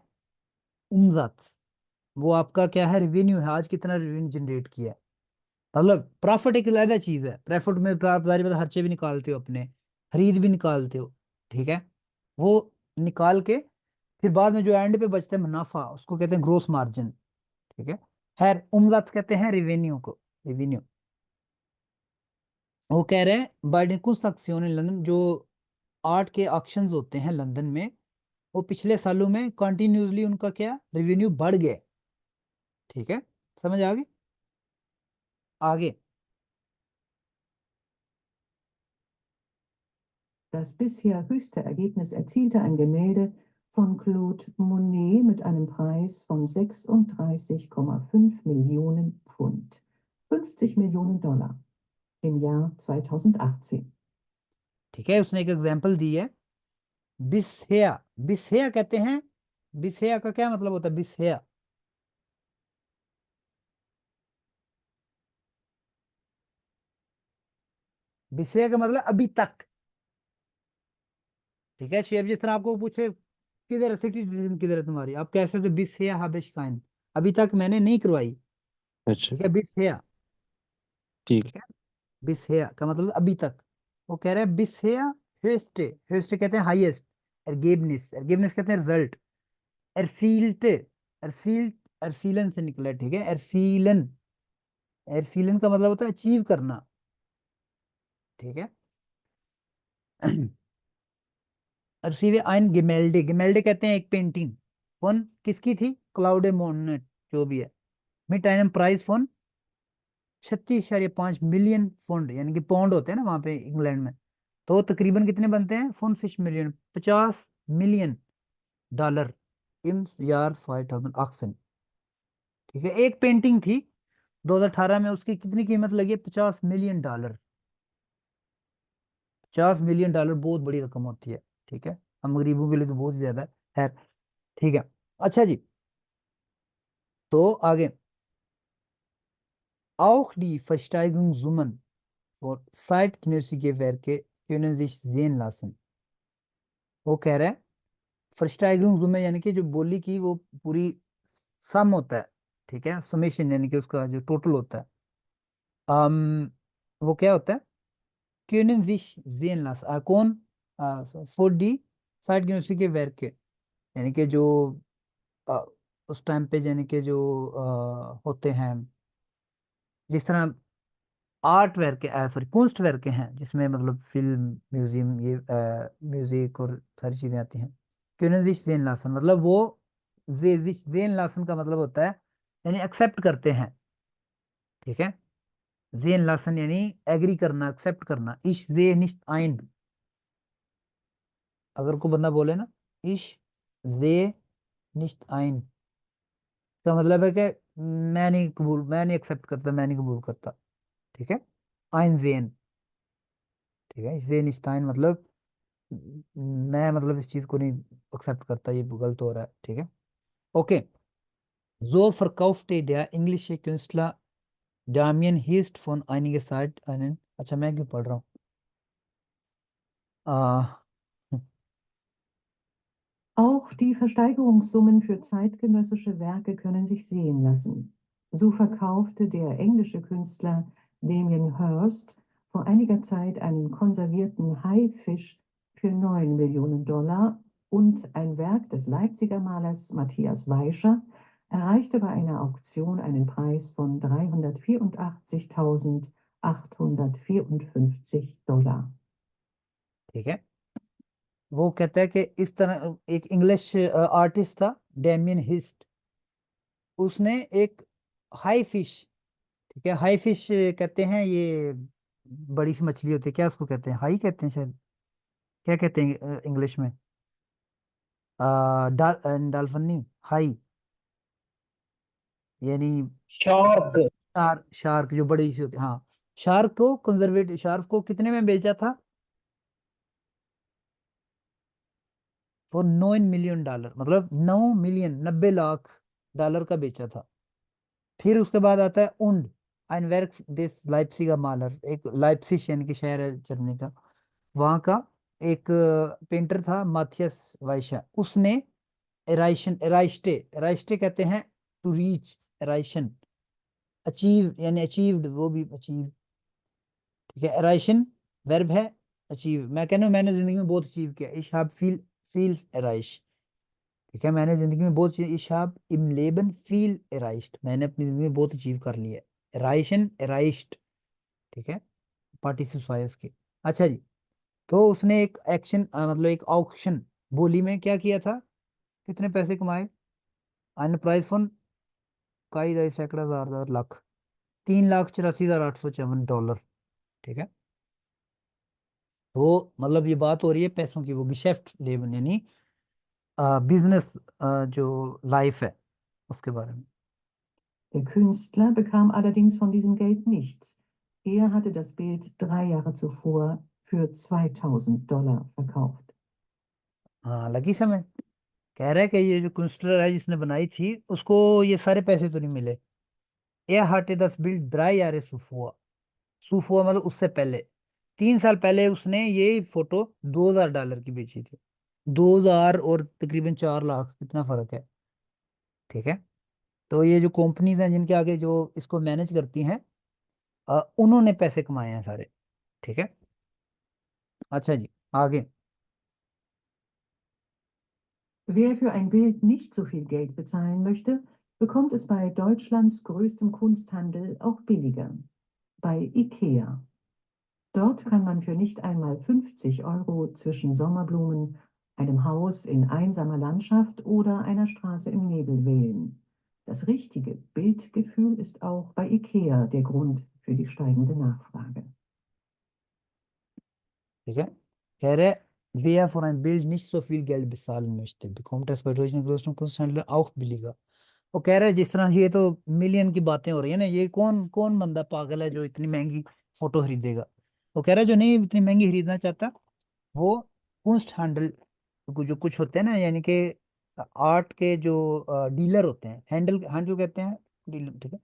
उमजात्स। वो आपका क्या है? रेवेन्यू है, आज कितना रेवेन्यू जनरेट किया है। मतलब प्रॉफिट एक अलग चीज है। प्रॉफिट में तो आप जारी बात खर्चे भी निकालते हो, अपने खरीद भी निकालते हो। ठीक है, वो निकाल के फिर बाद में जो एंड पे बचता है मुनाफा, उसको कहते हैं ग्रोस मार्जिन। ठीक है, खैर उमजात कहते हैं रेवेन्यू को, रेवेन्यू। वो कह रहे हैं बाइडेन कुछ सक्सियों ने लंदन, जो आर्ट के ऑक्शंस होते हैं लंदन में, वो पिछले सालों में कंटिन्यूसली उनका क्या रेवेन्यू बढ़ गया। ठीक है, समझ आ गई? आगे Das bisher höchste Ergebnis erzielte ein Gemälde von Claude Monet mit einem Preis von 36,5 Millionen Pfund, 50 Millionen Dollar, im Jahr 2018. ठीक है, उसने एक एग्जांपल दी है, बिसहेया। बिसहेया कहते हैं, बिसहेया का क्या मतलब होता है? बिसहेया, बिसहेया का मतलब अभी तक। ठीक है, शेफ जिस तरह आपको पूछे किधर सिटीजन किधर है तुम्हारी, आप कैसे हो? बिसहेया हाबेशकाइन, अभी तक मैंने नहीं करवाई। अच्छा। ठीक है, बिसहेया। ठीक। ठीक है, बिसहेया का मतलब अभी तक। वो कह रहे हैं बिसहेया हेस्टे, हेस्टे कहते हैं हाईएस्ट, एर्गेबनिस, एर्गेबनिस कहते हैं रिजल्ट, एरसील्ट, एरसील्ट, एरसीलन से निकला है। ठीक है, एरसीलन, एरसीलन का मतलब होता है अचीव करना। ठीक है, अरसीवे आइन गिमेल्डे, गिमेल्डे कहते हैं एक पेंटिंग। फोन किसकी थी? क्लाउडे मोनेट, जो भी है। मिट आइनम प्राइस फोन 36.5 मिलियन पौंड, यानी कि पौंड होते हैं ना वहां पे इंग्लैंड में। तो तकरीबन कितने बनते हैं? Phone 6 million, 50 million dollar in यार 5000 ऑक्सन। ठीक है, एक पेंटिंग थी 2018 में, उसकी कितनी कीमत लगी है? 50 मिलियन डॉलर। 50 मिलियन डॉलर बहुत बड़ी रकम होती है। ठीक है, हम गरीबों के लिए तो बहुत ज्यादा है। खैर, ठीक है, अच्छा जी, तो आगे auch die Versteigerungssummen और zeitgenössische Werke können sich sehen lassen। वो कह रहे हैं Versteigerungssummen यानी कि जो बोली की वो पूरी सम होता है। ठीक है, समेशन यानी कि उसका जो टोटल होता है, वो क्या होता है? können sich sehen lassen, कौन? for die zeitgenössische Werke, यानी कि जो अ, उस टाइम पे यानी कि जो होते हैं, जिस तरह आर्ट वर्क, सॉरी कुंस्ट वर्क हैं, जिसमें मतलब फिल्म, म्यूजियम, ये म्यूजिक और सारी चीजें आती हैं। क्यूनेजिश जेन लासन, मतलब वो जेजिश जेन लासन का मतलब होता है यानी एक्सेप्ट करते हैं। ठीक है, जेन लासन यानी एग्री करना, एक्सेप्ट करना। इश जे निश्त आइन, अगर कोई बंदा बोले ना इश जे निश्त आइन, का मतलब है कि मैं नहीं कबूल, मैं नहीं एक्सेप्ट करता, मैं नहीं कबूल करता। ठीक है, आइन जेन। ठीक है, जेन निश्त आइन मतलब मैं मतलब इस चीज को नहीं एक्सेप्ट करता, ये गलत हो रहा है। ठीक है, okay. So verkaufte der englische Künstler Damien Hirst von einiger Zeit einen, अच्छा मैं क्यों पढ़ रहा हूँ? आ, Auch die Versteigerungssummen für zeitgenössische Werke können sich sehen lassen. So verkaufte der englische Künstler Damien Hirst vor einiger Zeit einen konservierten Haifisch für 9 Millionen Dollar und ein Werk des Leipziger Malers Matthias Weischer erreichte bei einer Auktion einen Preis von 384.854 $. ठीक है। वो कहता है कि इस तरह एक English artist था डेमियन हिस्ट, उसने एक हाई फिश, ठीक है, हाई फिश कहते हैं, ये बड़ी सी मछली होती है, क्या उसको कहते हैं, हाई कहते हैं शायद, क्या कहते हैं इंग्लिश में, डॉल्फिनी हाई, यानी शार्क। शार्क जो बड़ी सी होती है, हाँ। शार्क को कंजर्वेटिव शार्क को कितने में बेचा था? फॉर 9 मिलियन डॉलर, मतलब 9 मिलियन, 90 लाख डॉलर का बेचा था। फिर उसके बाद आता है उंड, ein Werk des Leipziger Malers, एक लाइप्सिश यानी कि शहर है जर्मनी का, वहाँ का एक पेंटर था माथियस वाइशा, उसने एराइशन, एराइस्टे, एराइस्टे कहते हैं टू रीच, एराइशन अचीव यानी अचीव्ड, वो भी अचीव, ठीक है। एराइशन वर्ब है, अचीव, मैं कहना हूँ मैंने जिंदगी में बहुत अचीव किया, ich habe viel erreicht, ठीक है, मैंने जिंदगी में बहुत चीज, ich habe im Leben viel erreicht, मैंने अपनी जिंदगी में बहुत अचीव कर लिया, एराइशन एराइस्ट, ठीक है, पार्टिसिपायर्स के। अच्छा जी, तो उसने एक एक्शन मतलब एक ऑक्शन बोली में क्या किया था, कितने पैसे कमाए? अन्य प्राइस फॉन काई दाई सैकड़ा हजार हजार लाख, 3,84,854 $, ठीक है। तो मतलब ये बात हो रही है पैसों की, वो गिशेफ्ट लेवन यानी बिजनेस जो लाइफ है उसके बारे में। Der Künstler bekam allerdings von diesem Geld nichts. Er hatte das Bild 3 Jahre zuvor für 2.000 $ verkauft. हाँ, लगी समझ। कह रहा है कि ये जो कंस्ट्रक्टर है जिसने बनाई थी उसको ये सारे पैसे तो नहीं मिले। ए हाटे दस बिल्ड ड्राई यारे सुफुआ, सुफुआ मतलब उससे पहले 3 साल पहले उसने ये फोटो $2,000 की बेची थी। 2,000 और तकरीबन 4 लाख, कितना फर्क है, ठीक है। तो ये जो कंपनीज हैं जिनके आगे जो इसको मैनेज करती हैं, उन्होंने पैसे कमाए हैं सारे, ठीक है। अच्छा जी, आगे। Wer für ein Bild nicht so viel Geld bezahlen möchte, bekommt es bei Deutschlands größtem Kunsthandel auch billiger. Bei IKEA. Dort kann man für nicht einmal 50 € zwischen Sommerblumen, einem Haus in einsamer Landschaft oder einer Straße im Nebel wählen. Das richtige Bildgefühl ist auch bei IKEA der Grund für die steigende Nachfrage. ठीक है, कह रहे wer für ein Bild nicht so viel Geld bezahlen möchte, bekommt es bei deutschen größten Kunsthändler auch billiger। वो कह रहा है जिस तरह ये तो मिलियन की बातें हो रही है ना, ये कौन कौन बंदा पागल है जो इतनी महंगी फोटो खरीदेगा। वो कह रहा है जो नहीं इतनी महंगी खरीदना चाहता, वो कुंस्ट हैंडल, जो कुछ होते हैं ना, यानी कि आर्ट के जो डीलर होते हैं, हैंडल हैंडल कहते हैं डीलर, ठीक है।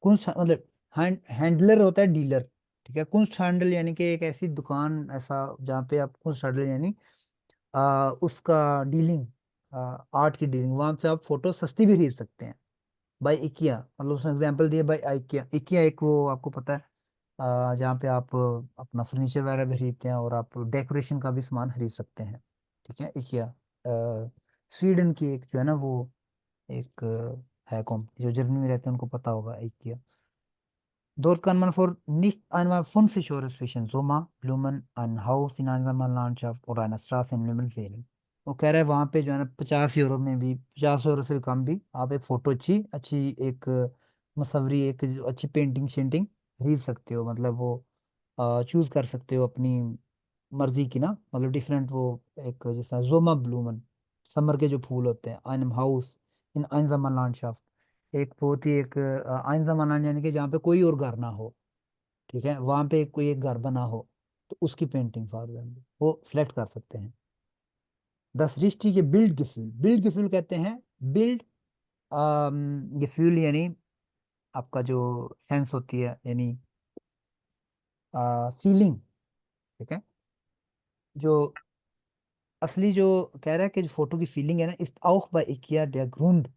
कुंस्ट मतलब हैंडलर होता है डीलर, ठीक है। कुंस्ट हैंडल यानी कि एक ऐसी दुकान, ऐसा जहाँ पे आप कुंस्ट हैंडल यानी उसका डीलिंग, आर्ट की डीलिंग, वहां से आप फोटो सस्ती भी खरीद सकते हैं। बाय इकिया, मतलब उसने एग्जांपल दिया बाय इकिया। इकिया एक वो आपको पता है जहाँ पे आप अपना फर्नीचर वगैरह भी खरीदते हैं और आप डेकोरेशन का भी सामान खरीद सकते हैं, ठीक है। इकिया स्वीडन की एक जो है ना वो एक है कंपनी, जो जर्मनी में रहते हैं उनको पता होगा इकिया। Dort kann man für nicht einmal 50 € zwischen Sommer, Blumen, ein Haus in einsamer Landschaft oder einer Straße im Leben wählen। वो कह रहा है वहां पे जो है ना 50 € में भी, 50 € से भी कम भी आप एक फोटो अच्छी अच्छी एक मुसवरी, एक जो अच्छी पेंटिंग शेंटिंग खरीद सकते हो, मतलब वो चूज कर सकते हो अपनी मर्जी की ना, मतलब डिफरेंट वो एक जैसा जोमा ब्लूमन, समर के जो फूल होते हैं, आइनम हाउस इन आइनजामा लैंडस्केप, एक बहुत ही एक आइनजामा लैंड यानी कि जहाँ पे कोई और घर ना हो, ठीक है, वहां पे कोई एक घर बना हो, तो उसकी पेंटिंग फॉर एग्जाम्पल वो सिलेक्ट कर सकते हैं। दस रिश्ती के बिल्ड गिफ्यूल, बिल्ड गिफ्यूल कहते हैं बिल्ड गिफ्यूल यानी आपका जो सेंस होती है यानी फीलिंग, ठीक है। जो असली जो कह रहा है कि जो फोटो की फीलिंग है ना, इस auch bei IKEA der Grund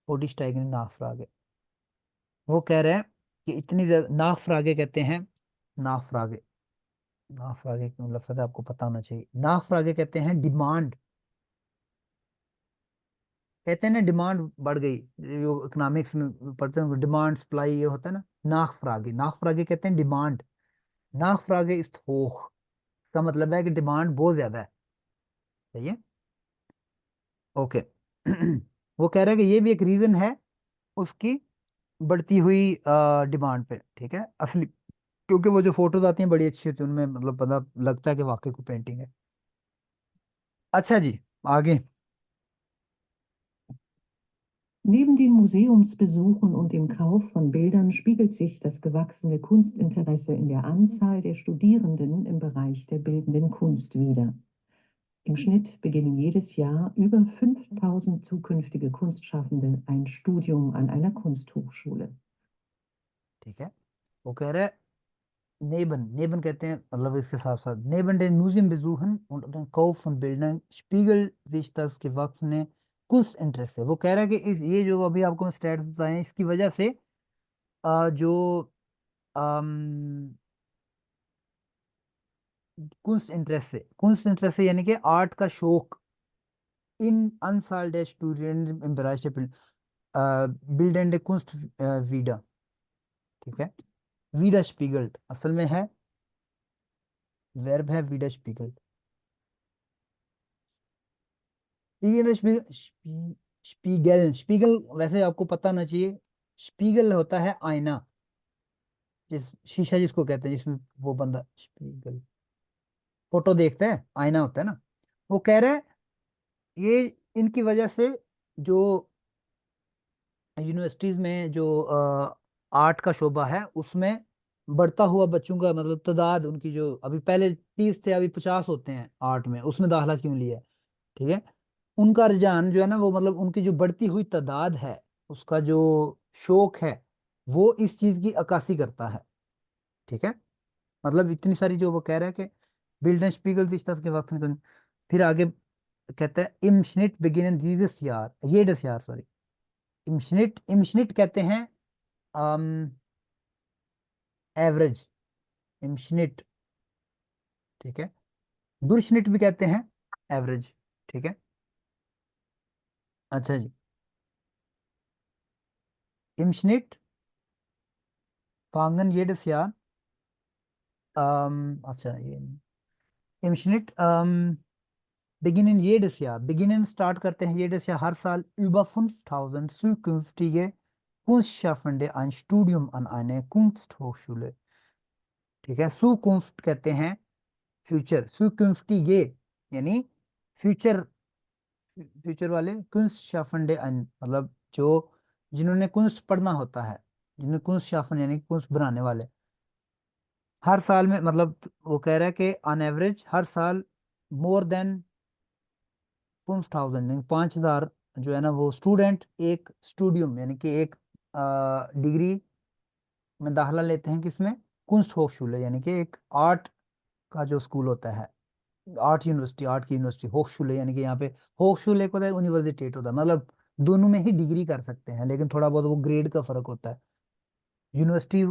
für die steigende Nachfrage। वो कह रहे हैं कि इतनी ज्यादा नाफरागे कहते हैं, नाफरागे नाफरागे क्यों लफ्ज़ है, आपको पता होना चाहिए। नाफरागे कहते हैं डिमांड, कहते हैं ना डिमांड बढ़ गई, जो इकोनॉमिक्स में पढ़ते हैं डिमांड सप्लाई ये होता है ना। नाफरागे, नाफरागे कहते हैं डिमांड, नाफरागे इस होख का मतलब है कि डिमांड बहुत ज्यादा है। सही है, ओके। वो कह रहा है कि ये भी एक रीजन है उसकी बढ़ती हुई डिमांड पे, ठीक है असली, क्योंकि वो जो फोटोज आती हैं बड़ी अच्छी होती है उनमें, मतलब पता लगता है कि वाकई कोई पेंटिंग है। अच्छा जी, आगे। Neben den Museumsbesuchen und dem Kauf von Bildern spiegelt sich das gewachsene Kunstinteresse in der Anzahl der Studierenden im Bereich der bildenden Kunst wider. Im Schnitt beginnen jedes Jahr über 5000 zukünftige Kunstschaffende ein Studium an einer Kunsthochschule. ठीक है, वो कह रहा है नेबन, नेबन कहते हैं मतलब इसके साथ साथ नेबन den Museum besuchen und den Kauf von Bildern spiegelt sich das gewachsene Kunstinteresse। वो कह रहा है कि ये जो अभी आपको मैं स्टैट्स बताए हैं इसकी वजह से जो कुंस्ट इंटरेस्ट से यानी कि आर्ट का शौक इन अनसाल der Studenten im Bereich der bildende Kunst wieder, ठीक है। widerspiegelt असल में है वर्ब है widerspiegelt। स्पीगल, स्पीगल वैसे आपको पता होना चाहिए, स्पीगल होता है आईना, जिस शीशा जिसको कहते हैं जिसमें वो बंदा स्पीगल फोटो देखते हैं, आईना होता है ना। वो कह रहा है ये इनकी वजह से जो यूनिवर्सिटीज में जो आर्ट का शोबा है उसमें बढ़ता हुआ बच्चों का मतलब तादाद, उनकी जो अभी पहले 30 थे अभी 50 होते हैं आर्ट में, उसमें दाखला क्यों लिया है, ठीक है। उनका रुझान जो है ना वो मतलब उनकी जो बढ़ती हुई तादाद है, उसका जो शौक है वो इस चीज की अक्कासी करता है, ठीक है। मतलब इतनी सारी जो वो कह रहा है कि बिल्डन स्पीगल के वक्त में तो फिर आगे कहता है इम schnitt beginnen dieses Jahr jedes Jahr, sorry इम schnitt कहते हैं एवरेज, इम schnitt, ठीक है। durchschnitt भी कहते हैं एवरेज, ठीक है। अच्छा जी, इम schnitt fangen jedes Jahr अच्छा ये इम schnitt beginnen jedes Jahr, beginnen start करते हैं jedes Jahr हर साल über 5000 zukünftige Kunstschaffende ein Studium an eine Kunsthochschule, ठीक है। सुकुंफ्ट कहते हैं फ्यूचर, सुकुंफ्टिगे यानी फ्यूचर, फ्यूचर वाले कुंस्ट शाफंडे मतलब जो जिन्होंने कुंस्ट पढ़ना होता है, जिन्होंने कुंस्ट शाफन यानी कुंस्ट बनाने वाले, हर साल में मतलब वो कह रहा है कि ऑन एवरेज हर साल मोर देन 5000 5000 जो है ना वो स्टूडेंट एक स्टूडियम यानी कि एक डिग्री में दाखला लेते हैं, किसमें, कुंस्ट होchschule यानी कि एक आर्ट का जो स्कूल होता है, आर्ट यूनिवर्सिटी, आर्ट की यूनिवर्सिटी होchschule यानी कि यहाँ पे होchschule को यूनिवर्सिटेट होता है, मतलब दोनों में ही डिग्री कर सकते हैं, लेकिन थोड़ा बहुत वो ग्रेड का फर्क होता है। यूनिवर्सिटी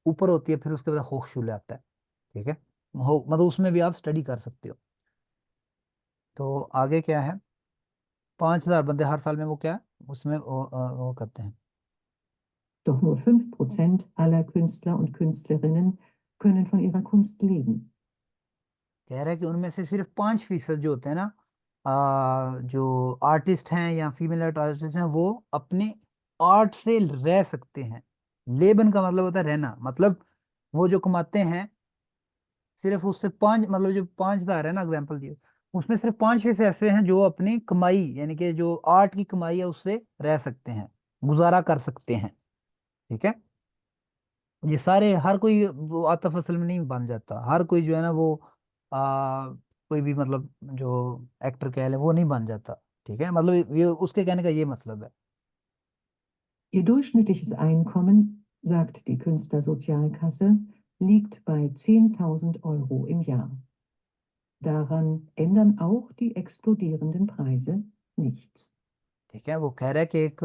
ऊपर होती है फिर उसके बाद होchschule आता है, ठीक है। हो मतलब उसमें भी आप स्टडी कर सकते हो। तो आगे क्या है, 5000 बंदे हर साल में वो क्या है उसमें वो करते हैं। Doch nur 5% aller Künstler und Künstlerinnen können von ihrer Kunst leben. कह रहा है कि उनमें से सिर्फ 5% जो होते हैं ना जो आर्टिस्ट हैं या फीमेल आर्टिस्ट हैं वो अपने आर्ट से रह सकते हैं। लेबन का मतलब होता है रहना, मतलब वो जो कमाते हैं सिर्फ उससे 5 मतलब जो 5000 है ना एग्जाम्पल दिए, उसमें सिर्फ 5% ऐसे हैं जो अपनी कमाई यानी कि जो आर्ट की कमाई है उससे रह सकते हैं, गुजारा कर सकते हैं, ठीक है। ये सारे हर कोई वो आतिफ असलम में नहीं बन जाता, हर कोई जो है ना वो कोई भी मतलब जो एक्टर कह ले वो नहीं बन जाता, ठीक है। मतलब ये उसके कहने का ये मतलब है। Ihr durchschnittliches Einkommen, sagt die Künstlersozialkasse, liegt bei 10.000 Euro im Jahr. Daran ändern auch die explodierenden Preise nichts. ठीक है, वो कह रहा है कि एक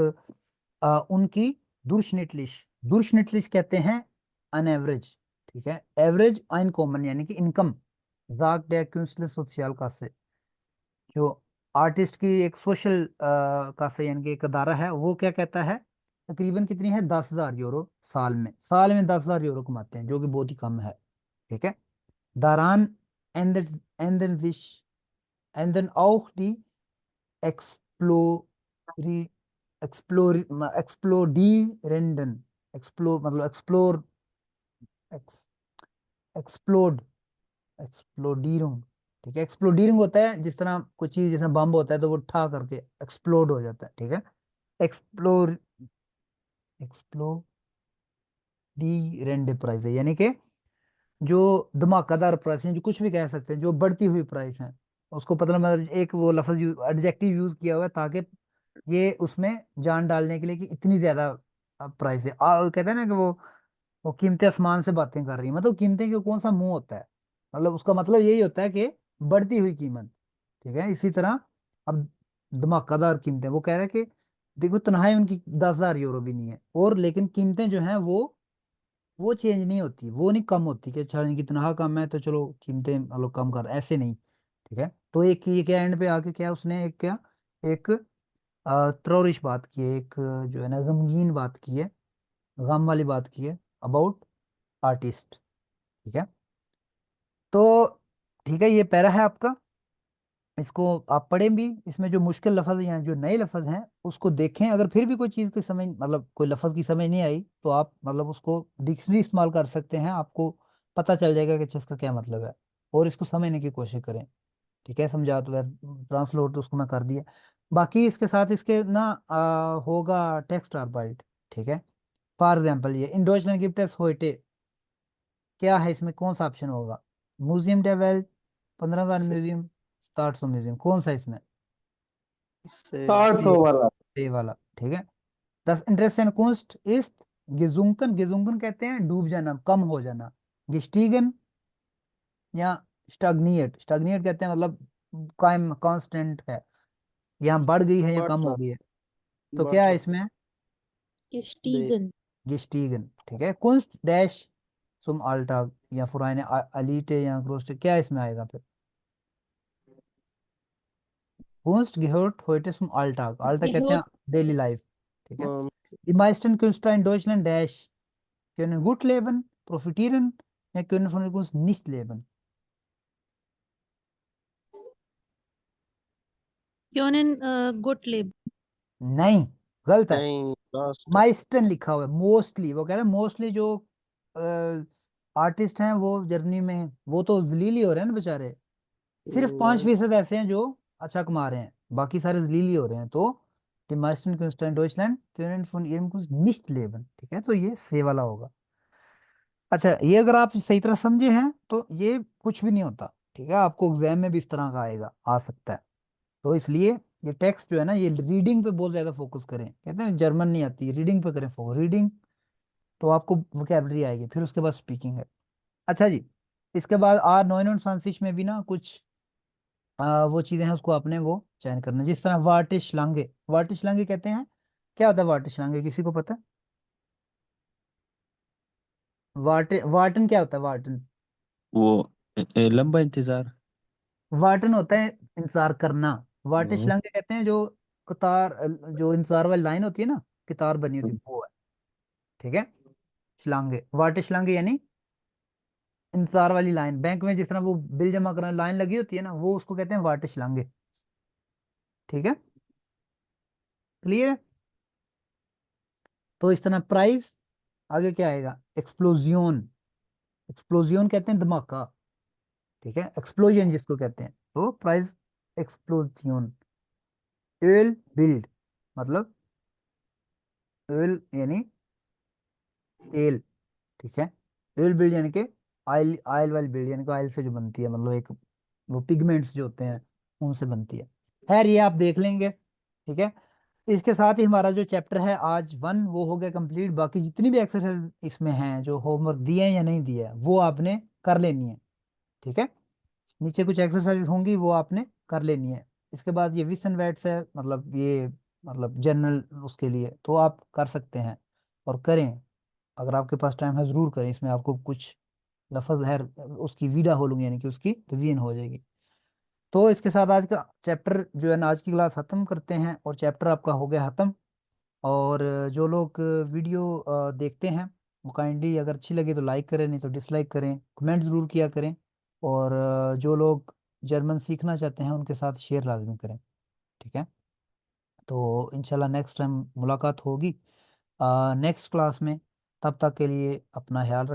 उनकी दुर्शनिटलिश, दुर्शनिटलिश कहते हैं अन एवरेज, ठीक है। एवरेज अनकॉमन यानी कि इनकम जाक der Künstler Sozialkasse, जो आर्टिस्ट की एक सोशल कासे यानी कि एक अदारा है, वो क्या कहता है, तकरीबन कितनी है, 10,000 यूरो साल में 10,000 यूरो कमाते हैं, जो कि बहुत ही कम है। ठीक है। दारान ändern sich ändern auch die explori explodierenden मतलब एक्सप्लोड एक्सप्लोडिंग। ठीक है। एक्सप्लोडिंग होता है जिस तरह कोई चीज, जैसे बम होता है तो वो ठा करके एक्सप्लोड हो जाता है। ठीक है। एक्सप्लोर एक्सप्लोडी प्राइस है, यानी कि जो धमाकेदार प्राइस है, जो कुछ भी कह सकते हैं, जो बढ़ती हुई प्राइस है, उसको पता, मतलब एक वो लफ्ज एडजेक्टिव यूज किया हुआ है ताकि ये उसमें जान डालने के लिए कि इतनी ज्यादा प्राइस है। कहते हैं ना कि वो कीमतें आसमान से बातें कर रही है, मतलब कीमतें का कौन सा मुंह होता है, मतलब उसका मतलब यही होता है कि बढ़ती हुई कीमत। ठीक है। इसी तरह अब धमाकेदार कीमतें, वो कह रहे हैं कि देखो तनख्वाही उनकी 10,000 यूरो भी नहीं है, और लेकिन कीमतें जो हैं वो चेंज नहीं होती, वो नहीं कम होती कि अच्छा इनकी तनख्वाह कम है तो चलो कीमतें मतलब कम कर, ऐसे नहीं। ठीक है। तो एक ये क्या एंड पे आके क्या उसने एक क्या एक ट्रोरिश बात की है, एक जो है ना गमगीन बात की है, गम वाली बात की है अबाउट आर्टिस्ट। ठीक है। तो ठीक है, ये पैरा है आपका, इसको आप पढ़ें भी, इसमें जो मुश्किल लफ्ज हैं, जो नए लफ्ज हैं उसको देखें, अगर फिर भी कोई चीज़ की समझ, मतलब कोई लफ्ज की समझ नहीं आई तो आप मतलब उसको डिक्शनरी इस्तेमाल कर सकते हैं, आपको पता चल जाएगा कि अच्छा इसका क्या मतलब है, और इसको समझने की कोशिश करें। ठीक है। समझा तो ट्रांसलेट तो उसको मैं कर दिया। बाकी इसके साथ इसके ना होगा टेक्स्ट आर्बाइट। ठीक है। फॉर एग्जाम्पल ये इन डॉइचलैंड गिफ्ट एस होइटे, क्या है इसमें, कौन सा ऑप्शन होगा, museum der Welt, 15,000 museum, 700 museum, कौन सा इसमें, से 800 वाला। ए वाला। ठीक है। दस इंटरेस्ट इन कुंस्ट इस गिजुंकन, गिजुंकन कहते हैं डूब जाना, कम हो जाना, गिस्टीगन या स्टagniएट, स्टagniएट कहते हैं मतलब कायम कांस्टेंट है, यहाँ बढ़ गई है या बढ़ कम हो रहा गई है, तो बढ़ क्या है रहा इसमें, दे Gestiegen. गिस्टीगन। ठीक है। कुंस्ट डैश सुम अल्टाग या फुराइन अलीटे या ग्रोस्टे, क्या इसमें आएगा फिर, कुंस्ट gehört heute zum Alltag, Alltag कहते हैं Gehört. Daily life. ठीक है। मान Die meisten Künstler in Deutschland dash können gut leben, profitieren, ja können von der Kunst nicht leben। Können Gottlieb. नहीं, गलत है। नहीं लास्ट माइस्टन लिखा हुआ है, मोस्टली, वो कह रहे हैं मोस्टली जो आर्टिस्ट हैं वो जर्मनी में हैं, वो तो जलील ही हो रहे हैं ना बेचारे, सिर्फ 5% ऐसे हैं जो अच्छा कमा रहे हैं, बाकी सारे जलील ही हो रहे हैं। तो die meisten Künstler in Deutschland können von ihrem Kunst nicht leben। ठीक है। तो ये से वाला होगा। अच्छा, ये अगर आप सही तरह समझे हैं तो ये कुछ भी नहीं होता। ठीक है। आपको एग्जाम में भी इस तरह का आएगा, आ सकता है। तो इसलिए ये टेक्स्ट जो है ना, ये रीडिंग पे बहुत ज्यादा फोकस करें, कहते हैं जर्मन नहीं आती, रीडिंग पे करें फोकस, रीडिंग तो आपको वोकेबलरी आएगी, फिर उसके बाद स्पीकिंग है। अच्छा जी, इसके बाद आर नॉइन और सांसिश में भी ना कुछ वो चीजें हैं, उसको आपने वो चयन करना है। जिस तरह वार्टिश लांगे, वार्टिश लांगे कहते हैं, क्या होता है वार्टिश लांगे, किसी को पता है, वार्टन क्या होता है, वार्टन, वो लंबा इंतजार। वार्टन होता है इंतजार करना, वाटे हम्म, शलांगे कहते हैं जो कतार जो इंतजार वाली लाइन होती है ना, कतार बनी होती है, वो है। ठीक है। शलांगे, वाटे शलांगे यानी इंतजार वाली लाइन, बैंक में जिस तरह वो बिल जमा कराने लाइन लगी होती है ना, वो उसको कहते हैं वाटे शलांगे। ठीक है। क्लियर। तो इस तरह प्राइस, आगे क्या आएगा, एक्सप्लोजियन, एक्सप्लोजियन कहते हैं धमाका। ठीक है। एक्सप्लोजन जिसको कहते हैं, तो प्राइस एक्सप्लोजियन। ऑयल बिल्ड, मतलब ऑयल यानी तेल। ठीक है। ऑयल बिल्ड यानी कि ऑयल, ऑयल वाली बिल्ड यानी कि ऑयल से जो बनती है, मतलब एक वो पिगमेंट्स जो होते हैं उनसे बनती है। खैर ये आप देख लेंगे। ठीक है। इसके साथ ही हमारा जो चैप्टर है आज 1 वो हो गया कंप्लीट। बाकी जितनी भी एक्सरसाइज इसमें हैं, जो होमवर्क दिए हैं या नहीं दिए हैं, वो आपने कर लेनी है। ठीक है। नीचे कुछ एक्सरसाइज होंगी, वो आपने कर लेनी है। इसके बाद ये विस एंड वेट्स है, मतलब ये मतलब जनरल उसके लिए तो आप कर सकते हैं और करें, अगर आपके पास टाइम है ज़रूर करें, इसमें आपको कुछ लफ्ज़ है उसकी वीडा हो लूँगी, यानी कि उसकी रिवीजन हो जाएगी। तो इसके साथ आज का चैप्टर जो है ना, आज की क्लास ख़त्म करते हैं, और चैप्टर आपका हो गया ख़त्म। और जो लोग वीडियो देखते हैं वो काइंडली अगर अच्छी लगे तो लाइक करें, नहीं तो डिसलाइक करें, कमेंट ज़रूर किया करें। और जो लोग जर्मन सीखना चाहते हैं उनके साथ शेयर लाजमी करें, ठीक है। तो इंशाल्लाह नेक्स्ट टाइम मुलाकात होगी नेक्स्ट क्लास में। तब तक के लिए अपना ख्याल रखें।